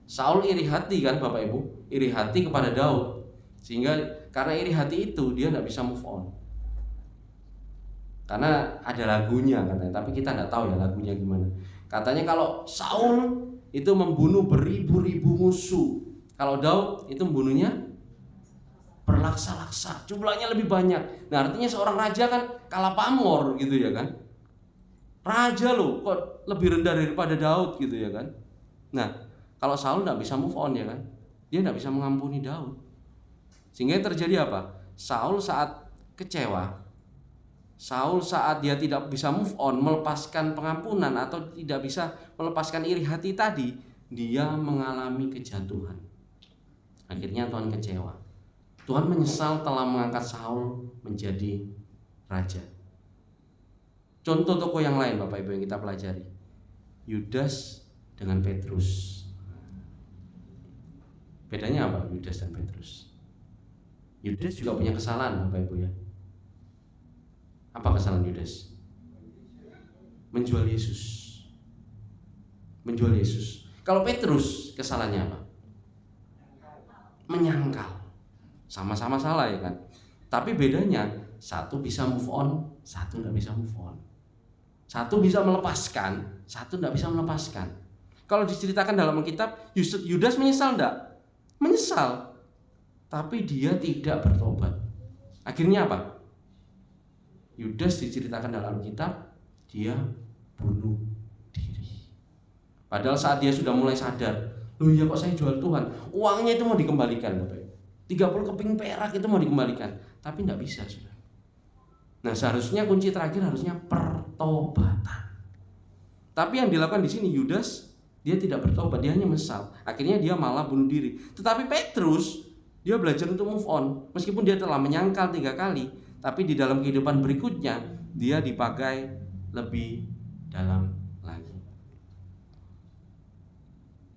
Saul iri hati kan Bapak Ibu, iri hati kepada Daud. Sehingga karena iri hati itu dia tidak bisa move on. Karena ada lagunya katanya, tapi kita tidak tahu ya lagunya gimana. Katanya kalau Saul itu membunuh beribu-ribu musuh. Kalau Daud itu membunuhnya berlaksa-laksa, jumlahnya lebih banyak. Nah, artinya seorang raja kan kalah pamor gitu ya kan. Raja loh kok lebih rendah daripada Daud gitu ya kan. Nah, kalau Saul tidak bisa move on ya kan. Dia tidak bisa mengampuni Daud. Sehingga yang terjadi apa? Saul saat kecewa, Saul saat dia tidak bisa move on, melepaskan pengampunan atau tidak bisa melepaskan iri hati tadi, dia mengalami kejatuhan. Akhirnya Tuhan kecewa. Tuhan menyesal telah mengangkat Saul menjadi raja. Contoh tokoh yang lain Bapak Ibu yang kita pelajari. Yudas dengan Petrus. Bedanya apa Yudas dan Petrus? Yudas juga punya kesalahan Bapak Ibu ya. Apa kesalahan Yudas? Menjual Yesus. Menjual Yesus. Kalau Petrus kesalahannya apa? Menyangkal. Sama-sama salah ya kan. Tapi bedanya satu bisa move on, satu tidak bisa move on. Satu bisa melepaskan, satu tidak bisa melepaskan. Kalau diceritakan dalam Alkitab, Yudas menyesal enggak? Menyesal. Tapi dia tidak bertobat. Akhirnya apa? Yudas diceritakan dalam Alkitab, dia bunuh diri. Padahal saat dia sudah mulai sadar, loh ya kok saya jual Tuhan, uangnya itu mau dikembalikan Bapak. 30 keping perak itu mau dikembalikan, tapi tidak bisa sudah. Nah, seharusnya kunci terakhir harusnya pertobatan. Tapi yang dilakukan di sini Yudas, dia tidak bertobat, dia hanya menyesal. Akhirnya dia malah bunuh diri. Tetapi Petrus, dia belajar untuk move on. Meskipun dia telah menyangkal 3 kali, tapi di dalam kehidupan berikutnya dia dipakai lebih dalam lagi.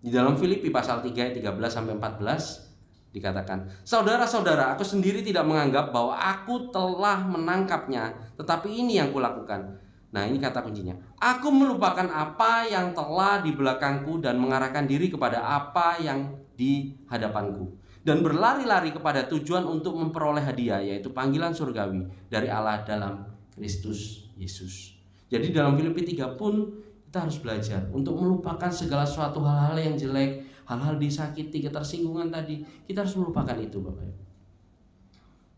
Di dalam Filipi pasal 3 ayat 13 sampai 14 dikatakan, saudara-saudara, aku sendiri tidak menganggap bahwa aku telah menangkapnya, tetapi ini yang kulakukan. Nah, ini kata kuncinya. Aku melupakan apa yang telah di belakangku dan mengarahkan diri kepada apa yang di hadapanku, dan berlari-lari kepada tujuan untuk memperoleh hadiah, yaitu panggilan surgawi dari Allah dalam Kristus Yesus. Jadi dalam Filipi 3 pun Kita harus belajar untuk melupakan segala suatu hal-hal yang jelek, hal-hal disakiti, ketersinggungan tadi. Kita harus melupakan itu, Bapak Ibu.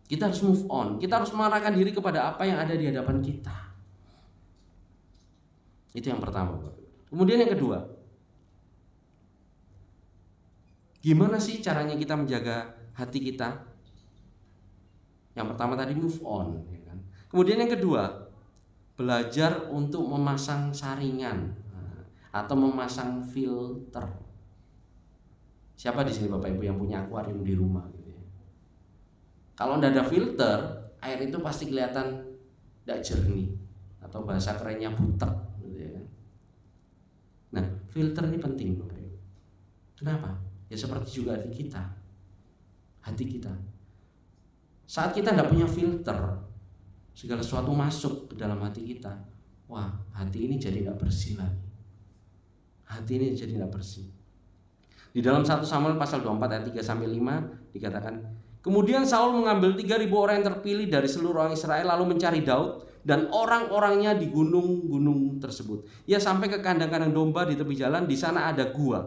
Kita harus move on. Kita harus mengarahkan diri kepada apa yang ada di hadapan kita. Itu yang pertama, Bapak Ibu. Kemudian yang kedua, gimana sih caranya kita menjaga hati kita? Yang pertama tadi move on, ya kan? Kemudian yang kedua, belajar untuk memasang saringan atau memasang filter. Siapa di sini Bapak Ibu yang punya akuarium di rumah gitu ya? Kalau tidak ada filter, air itu pasti kelihatan tidak jernih atau bahasa kerennya butek gitu ya kan? Nah, filter ini penting Bapak Ibu. Kenapa? Ya seperti juga hati kita. Saat kita tidak punya filter, segala sesuatu masuk ke dalam hati kita, wah, hati ini jadi tidak bersih lagi. Hati ini jadi tidak bersih. Di dalam 1 Samuel pasal 24 ayat 3-5 dikatakan, kemudian Saul mengambil 3.000 orang yang terpilih dari seluruh orang Israel lalu mencari Daud dan orang-orangnya di gunung-gunung tersebut. Ia sampai ke kandang-kandang domba di tepi jalan, di sana ada gua.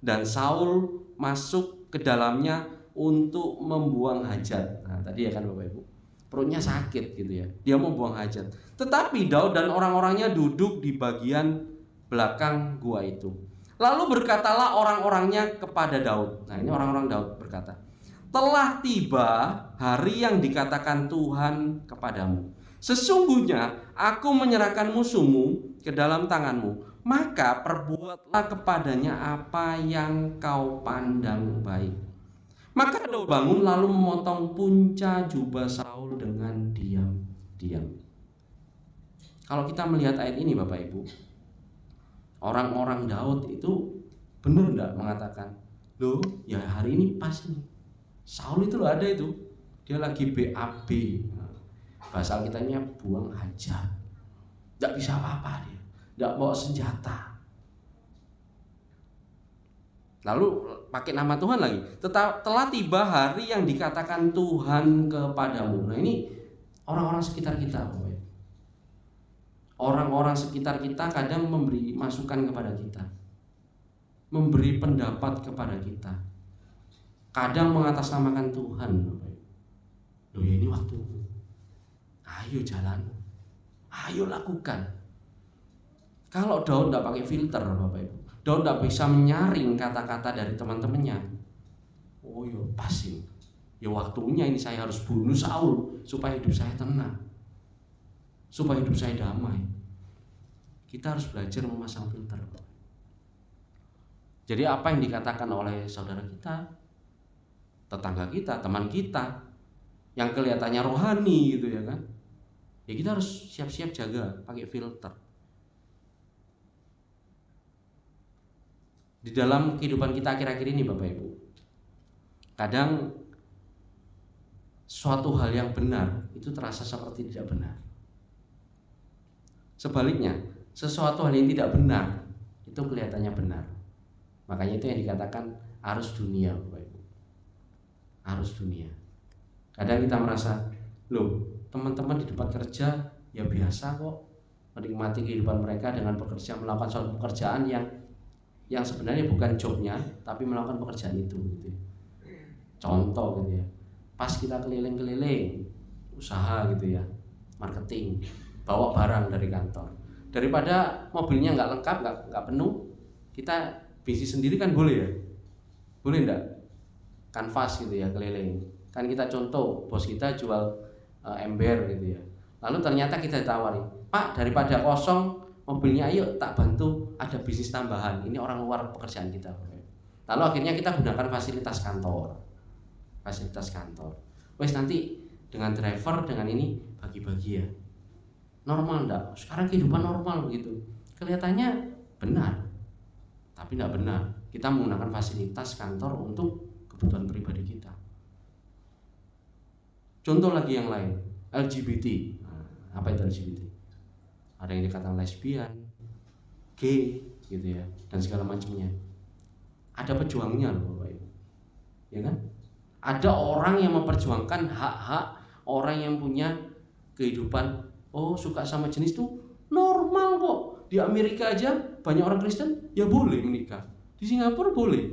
Dan Saul masuk ke dalamnya untuk membuang hajat. Nah, tadi ya kan Bapak Ibu, perutnya sakit gitu ya, dia mau buang hajat. Tetapi Daud dan orang-orangnya duduk di bagian belakang gua itu. Lalu berkatalah orang-orangnya kepada Daud. Nah, ini orang-orang Daud berkata, telah tiba hari yang dikatakan Tuhan kepadamu. Sesungguhnya aku menyerahkan musuhmu ke dalam tanganmu, maka perbuatlah kepadanya apa yang kau pandang baik. Maka Daud bangun lalu memotong punca jubah Saul dengan diam-diam. Kalau kita melihat ayat ini Bapak Ibu, orang-orang Daud itu benar enggak mengatakan, loh ya hari ini pas nih, Saul itu loh ada itu, dia lagi BAB, bahasa Alkitabnya buang hajat, enggak bisa apa-apa dia, enggak bawa senjata. Lalu pakai nama Tuhan lagi. Telah tiba hari yang dikatakan Tuhan kepadamu. Nah ini orang-orang sekitar kita, orang-orang sekitar kita kadang memberi masukan kepada kita, memberi pendapat kepada kita, kadang mengatasnamakan Tuhan. Loh ya ini waktu, ayo jalan, ayo lakukan. Kalau Daud tidak pakai filter Bapak Ibu, Daud tidak bisa menyaring kata-kata dari teman-temannya. Oh ya pasti, ya waktunya ini saya harus bunuh Saul supaya hidup saya tenang, supaya hidup saya damai. Kita harus belajar memasang filter. Jadi apa yang dikatakan oleh saudara kita, tetangga kita, teman kita, yang kelihatannya rohani gitu ya kan, ya kita harus siap-siap jaga, pakai filter. Di dalam kehidupan kita akhir-akhir ini Bapak Ibu, kadang suatu hal yang benar itu terasa seperti tidak benar. Sebaliknya, sesuatu hal yang tidak benar itu kelihatannya benar. Makanya itu yang dikatakan arus dunia Bapak Ibu. Arus dunia. Kadang kita merasa, loh teman-teman di tempat kerja ya biasa kok, menikmati kehidupan mereka dengan bekerja, melakukan suatu pekerjaan yang sebenarnya bukan jobnya, tapi melakukan pekerjaan itu gitu. Contoh gitu ya, pas kita keliling-keliling usaha gitu ya, marketing, bawa barang dari kantor, daripada mobilnya nggak lengkap, nggak penuh, kita bisnis sendiri kan boleh ya, boleh enggak? Kanvas gitu ya keliling, kan kita contoh bos kita jual ember gitu ya, lalu ternyata kita ditawari, Pak daripada kosong mobilnya, ayo tak bantu ada bisnis tambahan. Ini orang luar pekerjaan kita. Lalu akhirnya kita gunakan fasilitas kantor. Wes nanti dengan driver dengan ini bagi-bagi ya. Normal enggak? Sekarang kehidupan normal begitu. Kelihatannya benar, tapi enggak benar. Kita menggunakan fasilitas kantor untuk kebutuhan pribadi kita. Contoh lagi yang lain, LGBT. Nah, apa itu LGBT? Ada yang dikatakan lesbian, gay, gitu ya, dan segala macamnya. Ada pejuangnya loh Bapak Ibu, ya kan? Ada orang yang memperjuangkan hak-hak orang yang punya kehidupan. Oh suka sama jenis itu normal kok, Di Amerika aja banyak orang Kristen, ya boleh menikah. Di Singapura boleh.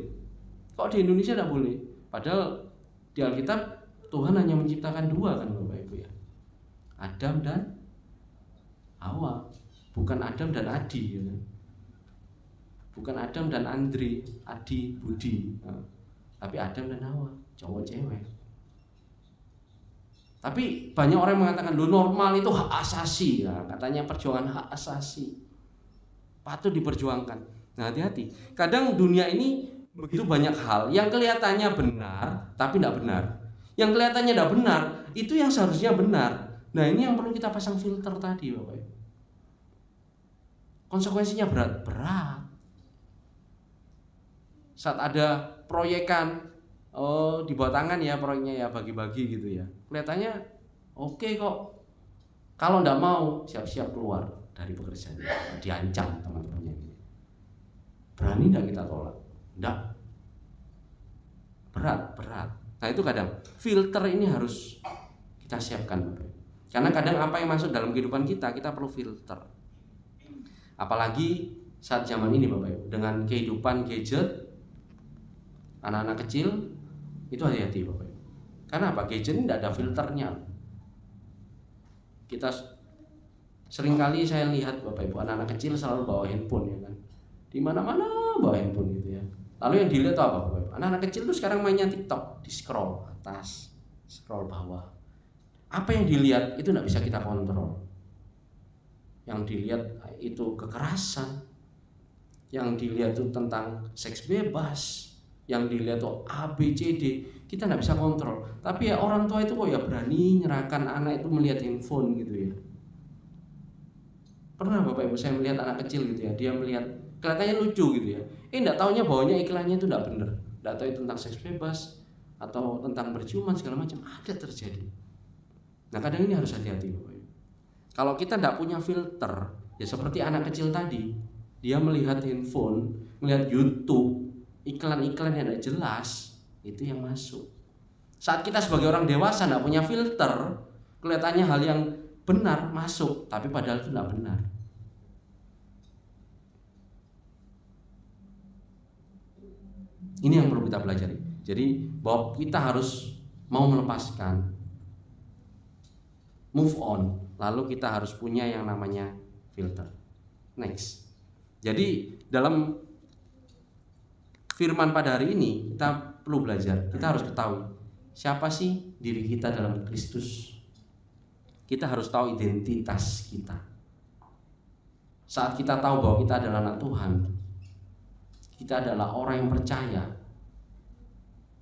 Kok di Indonesia tidak boleh? Padahal di Alkitab Tuhan hanya menciptakan dua kan Bapak Ibu ya. Adam dan Hawa. Bukan Adam dan Adi ya. Bukan Adam dan Andri, Adi, Budi. Nah, tapi Adam dan Hawa, cowok cewek. Tapi banyak orang yang mengatakan, normal itu hak asasi ya. Katanya perjuangan hak asasi patut diperjuangkan. Nah hati-hati, kadang dunia ini begitu banyak hal yang kelihatannya benar tapi tidak benar. Yang kelihatannya tidak benar itu yang seharusnya benar. Nah ini yang perlu kita pasang filter tadi Bapak Ibu. Konsekuensinya berat. Saat ada proyekan, di bawah tangan ya proyeknya ya, bagi-bagi gitu ya, kelihatannya oke kok. Kalau tidak mau, siap-siap keluar dari pekerjaan, diancam teman-temannya. Berani tidak kita tolak? Tidak. Berat. Nah itu kadang filter ini harus kita siapkan Bapak. Karena kadang apa yang masuk dalam kehidupan kita perlu filter. Apalagi saat zaman ini Bapak Ibu, dengan kehidupan gadget, anak-anak kecil itu hati-hati Bapak Ibu. Karena apa? Gadget ini tidak ada filternya. Kita seringkali saya lihat Bapak Ibu, anak-anak kecil selalu bawa handphone ya kan. Di mana-mana bawa handphone gitu ya. Lalu yang dilihat itu apa Bapak Ibu? Anak-anak kecil tuh sekarang mainnya TikTok, di scroll atas, scroll bawah. Apa yang dilihat itu tidak bisa kita kontrol. Yang dilihat itu kekerasan, yang dilihat itu tentang seks bebas, yang dilihat itu A, B, C, D, kita tidak bisa kontrol. Tapi ya orang tua itu kok ya berani nyerahkan anak itu melihat handphone gitu ya. Pernah Bapak Ibu saya melihat anak kecil gitu ya, dia melihat kelihatannya lucu gitu ya. Tidak taunya bawahnya iklannya itu tidak benar. Tidak tahu itu tentang seks bebas atau tentang berciuman segala macam, ada terjadi. Nah kadang ini harus hati-hati Bapak Ibu. Kalau kita tidak punya filter, ya seperti anak kecil tadi, dia melihat handphone, melihat YouTube, iklan-iklan yang tidak jelas, itu yang masuk. Saat kita sebagai orang dewasa tidak punya filter, kelihatannya hal yang benar masuk, tapi padahal itu tidak benar. Ini yang perlu kita pelajari. Jadi bahwa kita harus mau melepaskan, move on, lalu kita harus punya yang namanya filter. Next. Jadi dalam firman pada hari ini kita perlu belajar. Kita harus ketahui siapa sih diri kita dalam Kristus. Kita harus tahu identitas kita. Saat kita tahu bahwa kita adalah anak Tuhan, kita adalah orang yang percaya,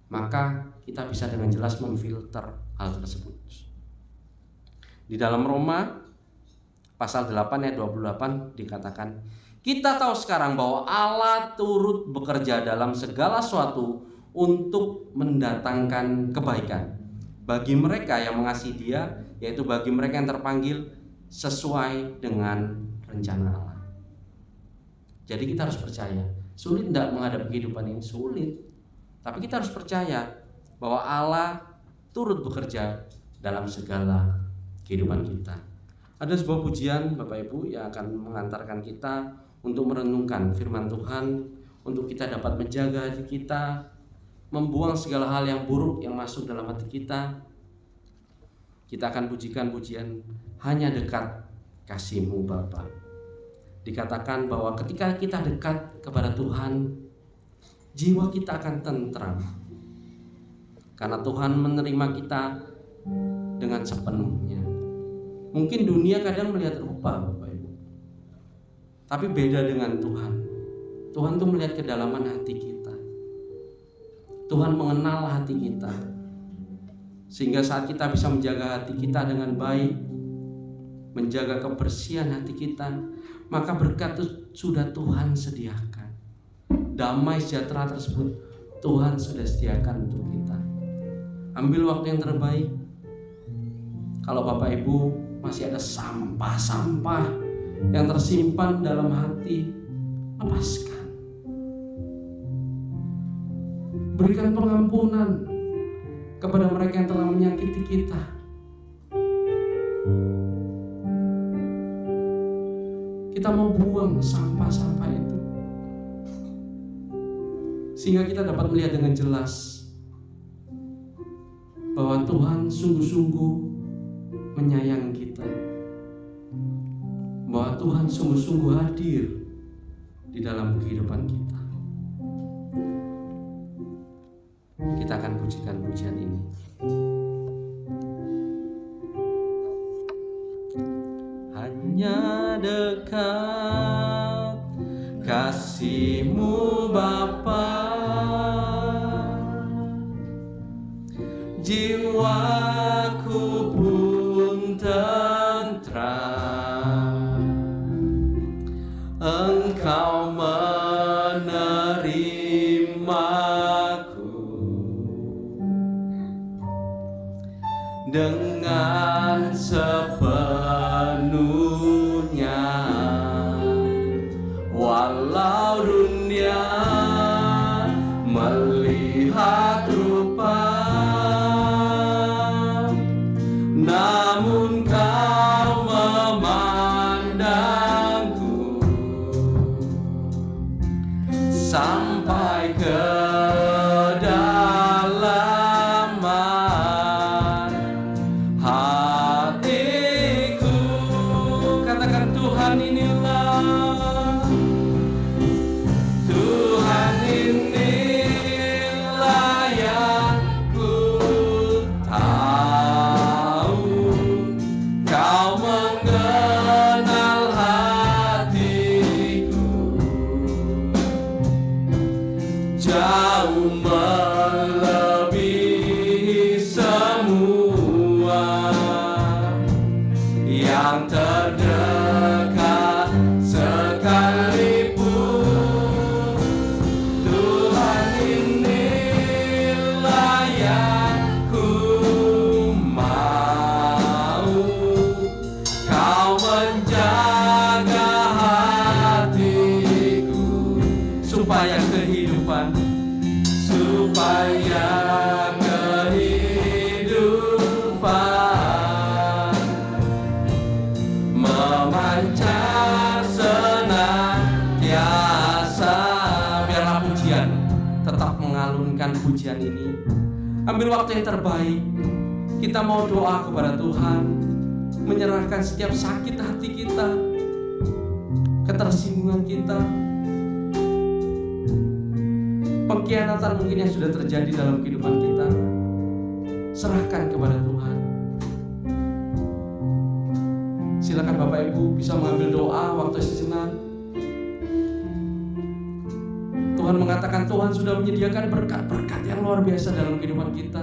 maka kita bisa dengan jelas memfilter hal tersebut. Di dalam Roma pasal 8 ayat 28 dikatakan, kita tahu sekarang bahwa Allah turut bekerja dalam segala sesuatu untuk mendatangkan kebaikan bagi mereka yang mengasihi Dia, yaitu bagi mereka yang terpanggil sesuai dengan rencana Allah. Jadi kita harus percaya. Sulit tidak menghadapi kehidupan ini? Sulit. Tapi kita harus percaya bahwa Allah turut bekerja dalam segala kehidupan kita. Ada sebuah pujian Bapak Ibu yang akan mengantarkan kita untuk merenungkan firman Tuhan, untuk kita dapat menjaga hati kita, membuang segala hal yang buruk yang masuk dalam hati kita. Kita akan pujikan pujian Hanya Dekat Kasih-Mu Bapa. Dikatakan bahwa ketika kita dekat kepada Tuhan, jiwa kita akan tentram, karena Tuhan menerima kita dengan sepenuhnya. Mungkin dunia kadang melihat rupa Bapak Ibu, tapi beda dengan Tuhan. Tuhan tuh melihat kedalaman hati kita. Tuhan mengenal hati kita, sehingga saat kita bisa menjaga hati kita dengan baik, menjaga kebersihan hati kita, maka berkat itu sudah Tuhan sediakan. Damai sejahtera tersebut Tuhan sudah sediakan untuk kita. Ambil waktu yang terbaik. Kalau Bapak Ibu masih ada sampah-sampah yang tersimpan dalam hati, lepaskan. Berikan pengampunan kepada mereka yang telah menyakiti kita. Kita mau buang sampah-sampah itu, sehingga kita dapat melihat dengan jelas bahwa Tuhan sungguh-sungguh menyayangi kita, bahwa Tuhan sungguh-sungguh hadir di dalam kehidupan kita. Kita akan pujikan pujian ini. Hanya dekat kasih-Mu Bapa, jiwaku pun tentram. Engkau menerimaku dengan sepenuhnya, walau dunia melihat rupa, namun Kau memandangku sampai ke kedalaman hatiku. Katakan, Tuhan inilah, Tuhan inilah yang ku tahu. Kau mengenal hatiku jauh melebihi semua yang terdekat sekalipun. Tuhan inilah yang ku mau. Kau menjaga hatiku supaya kehidupan memancar senantiasa. Biarlah pujian tetap mengalunkan pujian ini. Ambil waktu yang terbaik, kita mau doa kepada Tuhan, menyerahkan setiap sakit hati kita, ketersinggungan kita, pengkhianatan mungkin yang sudah terjadi dalam kehidupan kita. Serahkan kepada Tuhan. Silakan Bapak Ibu bisa mengambil doa waktu sejenak. Tuhan mengatakan Tuhan sudah menyediakan berkat-berkat yang luar biasa dalam kehidupan kita.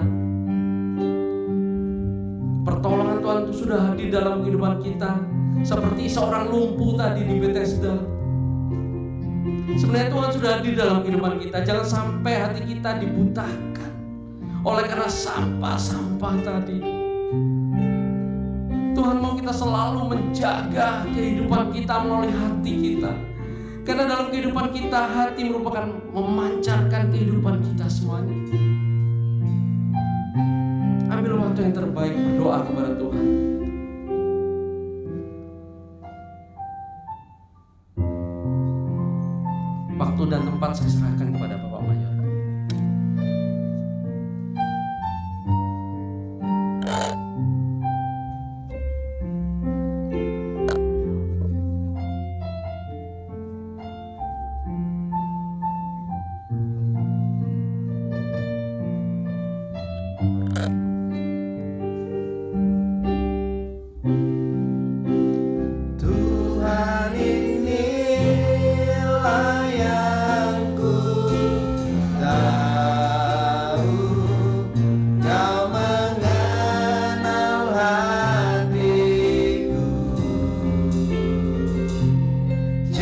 Pertolongan Tuhan itu sudah hadir dalam kehidupan kita, seperti seorang lumpuh tadi di Bethesda. Sebenarnya Tuhan sudah hadir dalam kehidupan kita. Jangan sampai hati kita dibutakan oleh karena sampah-sampah tadi. Tuhan mau kita selalu menjaga kehidupan kita melalui hati kita. Karena dalam kehidupan kita, hati merupakan memancarkan kehidupan kita semuanya. Ambil waktu yang terbaik berdoa kepada Tuhan. Waktu dan tempat saya serahkan kepada Bapak Mayor.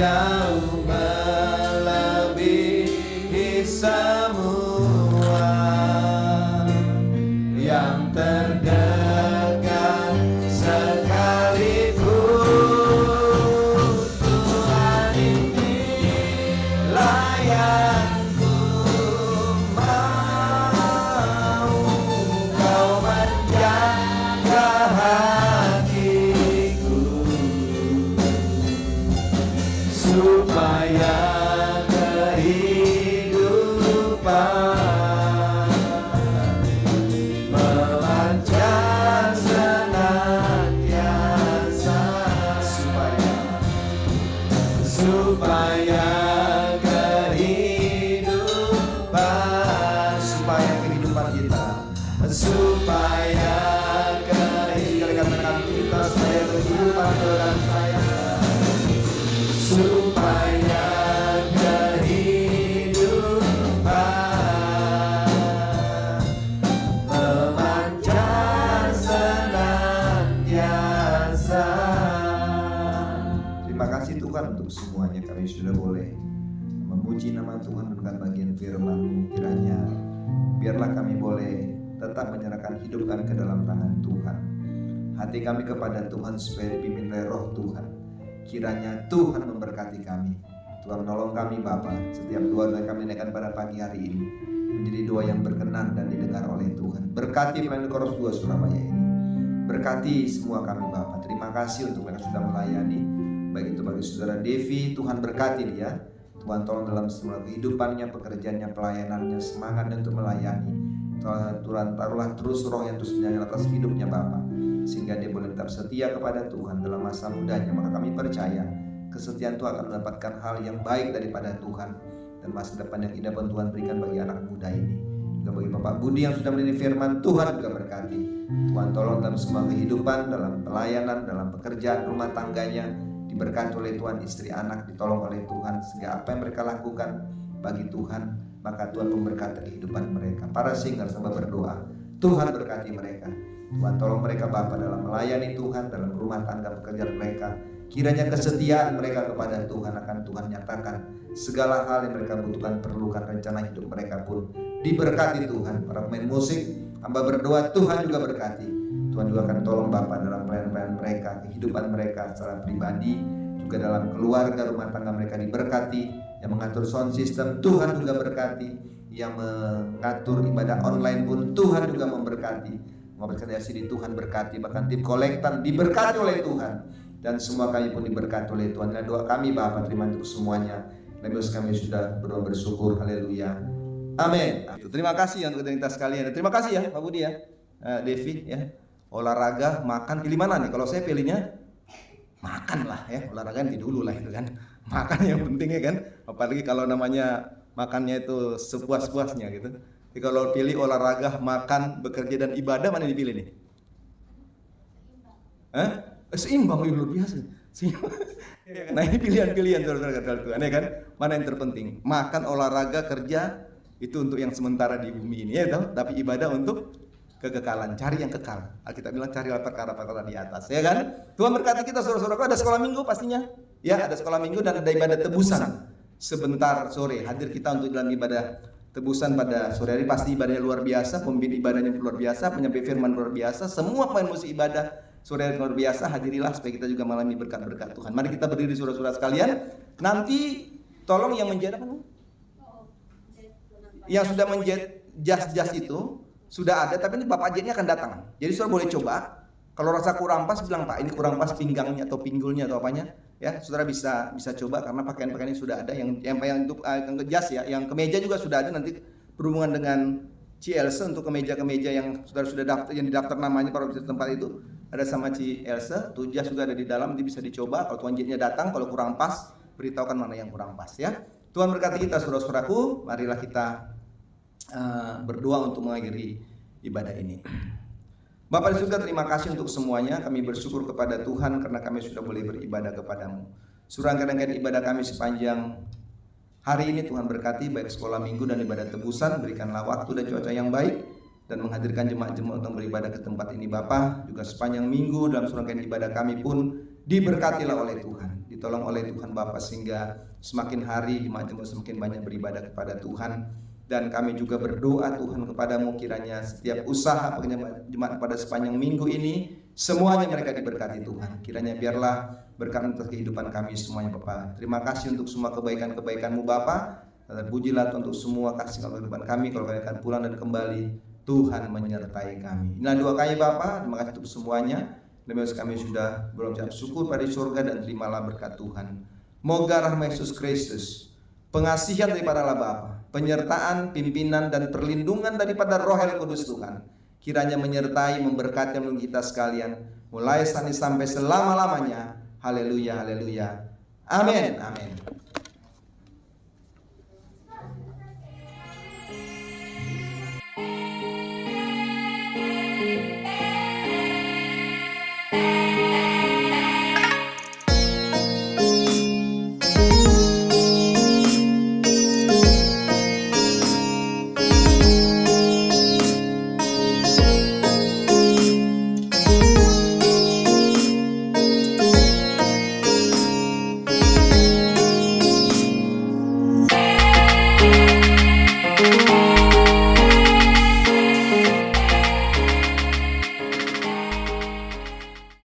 Jauh melebihi semua yang terdekat sekalipun. Tuhan inilah yang ku mau. Kau menjaga hatiku supaya kehidupan memancar senantiasa, supaya kehidupan, supaya kehidupan kita, supaya kehidupan kita, supaya kehidupan dalam saya, supaya kehidupan memancar senantiasa. Terima kasih Tuhan untuk semuanya, kami sudah boleh memuji nama Tuhan dengan bagian firman-Mu. Kiranya biarlah kami boleh tetap menyerahkan hidup kami ke dalam tangan Tuhan, hati kami kepada Tuhan supaya dipimpin oleh Roh Tuhan. Kiranya Tuhan memberkati kami. Tuhan menolong kami Bapa, setiap doa-doa kami naikkan pada pagi hari ini menjadi doa yang berkenan dan didengar oleh Tuhan. Berkati pelayanan Koros 2 Surabaya ini, berkati semua kami Bapa. Terima kasih untuk mereka sudah melayani, baik itu bagi saudara Devi, Tuhan berkati dia. Tuhan tolong dalam semua kehidupannya, pekerjaannya, pelayanannya, semangatnya untuk melayani. Tuhan taruhlah terus roh yang terus menyala atas hidupnya Bapa, sehingga dia boleh tetap setia kepada Tuhan dalam masa mudanya. Maka kami percaya kesetiaan Tuhan akan mendapatkan hal yang baik daripada Tuhan, dan masa depan yang indah pun Tuhan berikan bagi anak muda ini. Juga bagi Bapak Budi yang sudah mendidik firman, Tuhan juga berkati. Tuhan tolong dalam semua kehidupan, dalam pelayanan, dalam pekerjaan rumah tangganya, diberkati oleh Tuhan. Istri anak ditolong oleh Tuhan, sehingga apa yang mereka lakukan bagi Tuhan, maka Tuhan memberkati kehidupan mereka. Para singer sama berdoa, Tuhan berkati mereka. Tuhan tolong mereka Bapa dalam melayani Tuhan, dalam rumah tangga pekerjaan mereka. Kiranya kesetiaan mereka kepada Tuhan akan Tuhan nyatakan. Segala hal yang mereka butuhkan, perlukan, rencana hidup mereka pun diberkati Tuhan. Para pemain musik, hamba berdoa, Tuhan juga berkati. Tuhan juga akan tolong Bapa dalam pelayanan mereka, kehidupan mereka secara pribadi, juga dalam keluarga, rumah tangga mereka diberkati. Yang mengatur sound system, Tuhan juga berkati. Yang mengatur ibadah online pun Tuhan juga memberkati. Memberikan di Tuhan berkati. Bahkan tim kolektan diberkati oleh Tuhan. Dan semua kami pun diberkati oleh Tuhan. Dan doa kami Bapa, terima untuk semuanya. Kami sudah berdoa bersyukur. Haleluya. Amin. Terima kasih untuk kita sekalian. Terima kasih ya Pak Budi ya, Devi ya. Olahraga, makan, pilih mana nih? Kalau saya pilihnya makan lah ya. Olahraga nanti dulu lah itu kan. Makan yang penting ya kan. Apalagi kalau namanya makannya itu sepuas-puasnya gitu. Jadi kalau pilih olahraga, makan, bekerja dan ibadah, mana yang dipilih nih? Seimbang, luar biasa. Nah ini pilihan-pilihan saudara-saudara Tuhan ya kan. Mana yang terpenting? Makan, olahraga, kerja itu untuk yang sementara di bumi ini ya toh. Tapi ibadah untuk kekekalan, cari yang kekal. Kita bilang carilah perkara-perkara di atas ya kan. Tuhan berkati kita saudara-saudaraku. Ada sekolah minggu pastinya. Ya ada sekolah minggu dan ada ibadah tebusan. Sebentar sore hadir kita untuk dalam ibadah tebusan pada sore hari. Pasti ibadahnya luar biasa, pemimpin ibadahnya luar biasa, penyampai firman luar biasa, semua pemain musik ibadah sore hari luar biasa. Hadirilah supaya kita juga mengalami berkat-berkat Tuhan. Mari kita berdiri saudara-saudara sekalian. Nanti tolong yang menjahit apa? Yang sudah menjahit jas-jas itu sudah ada, tapi ini Bapak jahitnya akan datang. Jadi saudara boleh coba. Kalau rasa kurang pas bilang Pak, ini kurang pas pinggangnya atau pinggulnya atau apanya. Ya, saudara bisa coba karena pakaian-pakaian ini sudah ada yang untuk yang ke jas ya, yang kemeja juga sudah ada. Nanti berhubungan dengan Ci Elsa untuk kemeja-kemeja yang sudah daftar, yang didaftar namanya pada tempat itu ada sama Ci Elsa. Tuh jas juga ada di dalam, nanti bisa dicoba. Kalau tuan jahitnya datang, kalau kurang pas, beritahukan mana yang kurang pas ya. Tuhan berkati kita saudara-saudaraku. Marilah kita berdoa untuk mengakhiri ibadah ini. Bapak di surga, terima kasih untuk semuanya. Kami bersyukur kepada Tuhan karena kami sudah boleh beribadah kepadamu. Suruh rangkaian ibadah kami sepanjang hari ini Tuhan berkati, baik sekolah minggu dan ibadah tebusan. Berikanlah waktu dan cuaca yang baik dan menghadirkan jemaat-jemaat untuk beribadah ke tempat ini Bapak. Juga sepanjang minggu dalam suruh rangkaian ibadah kami pun diberkatilah oleh Tuhan. Ditolong oleh Tuhan Bapak sehingga semakin hari jemaat-jemaat semakin banyak beribadah kepada Tuhan. Dan kami juga berdoa Tuhan kepadamu, kiranya setiap usaha jemaat pada sepanjang minggu ini semuanya mereka diberkati Tuhan. Kiranya biarlah berkat untuk kehidupan kami semuanya Bapak. Terima kasih untuk semua kebaikan-kebaikan-Mu Bapak. Dan pujilah untuk semua kasih kehidupan kami. Kalau kami akan pulang dan kembali, Tuhan menyertai kami. Inilah doa kami Bapak. Terima kasih untuk semuanya. Demi kami sudah berucap syukur pada surga dan terimalah berkat Tuhan. Moga rahmat Yesus Kristus, pengasihan daripada Allah Bapa, penyertaan, pimpinan, dan perlindungan daripada Roh El Kudus Tuhan kiranya menyertai, memberkati kita sekalian mulai saat ini sampai selama-lamanya. Haleluya, haleluya. Amin, amin.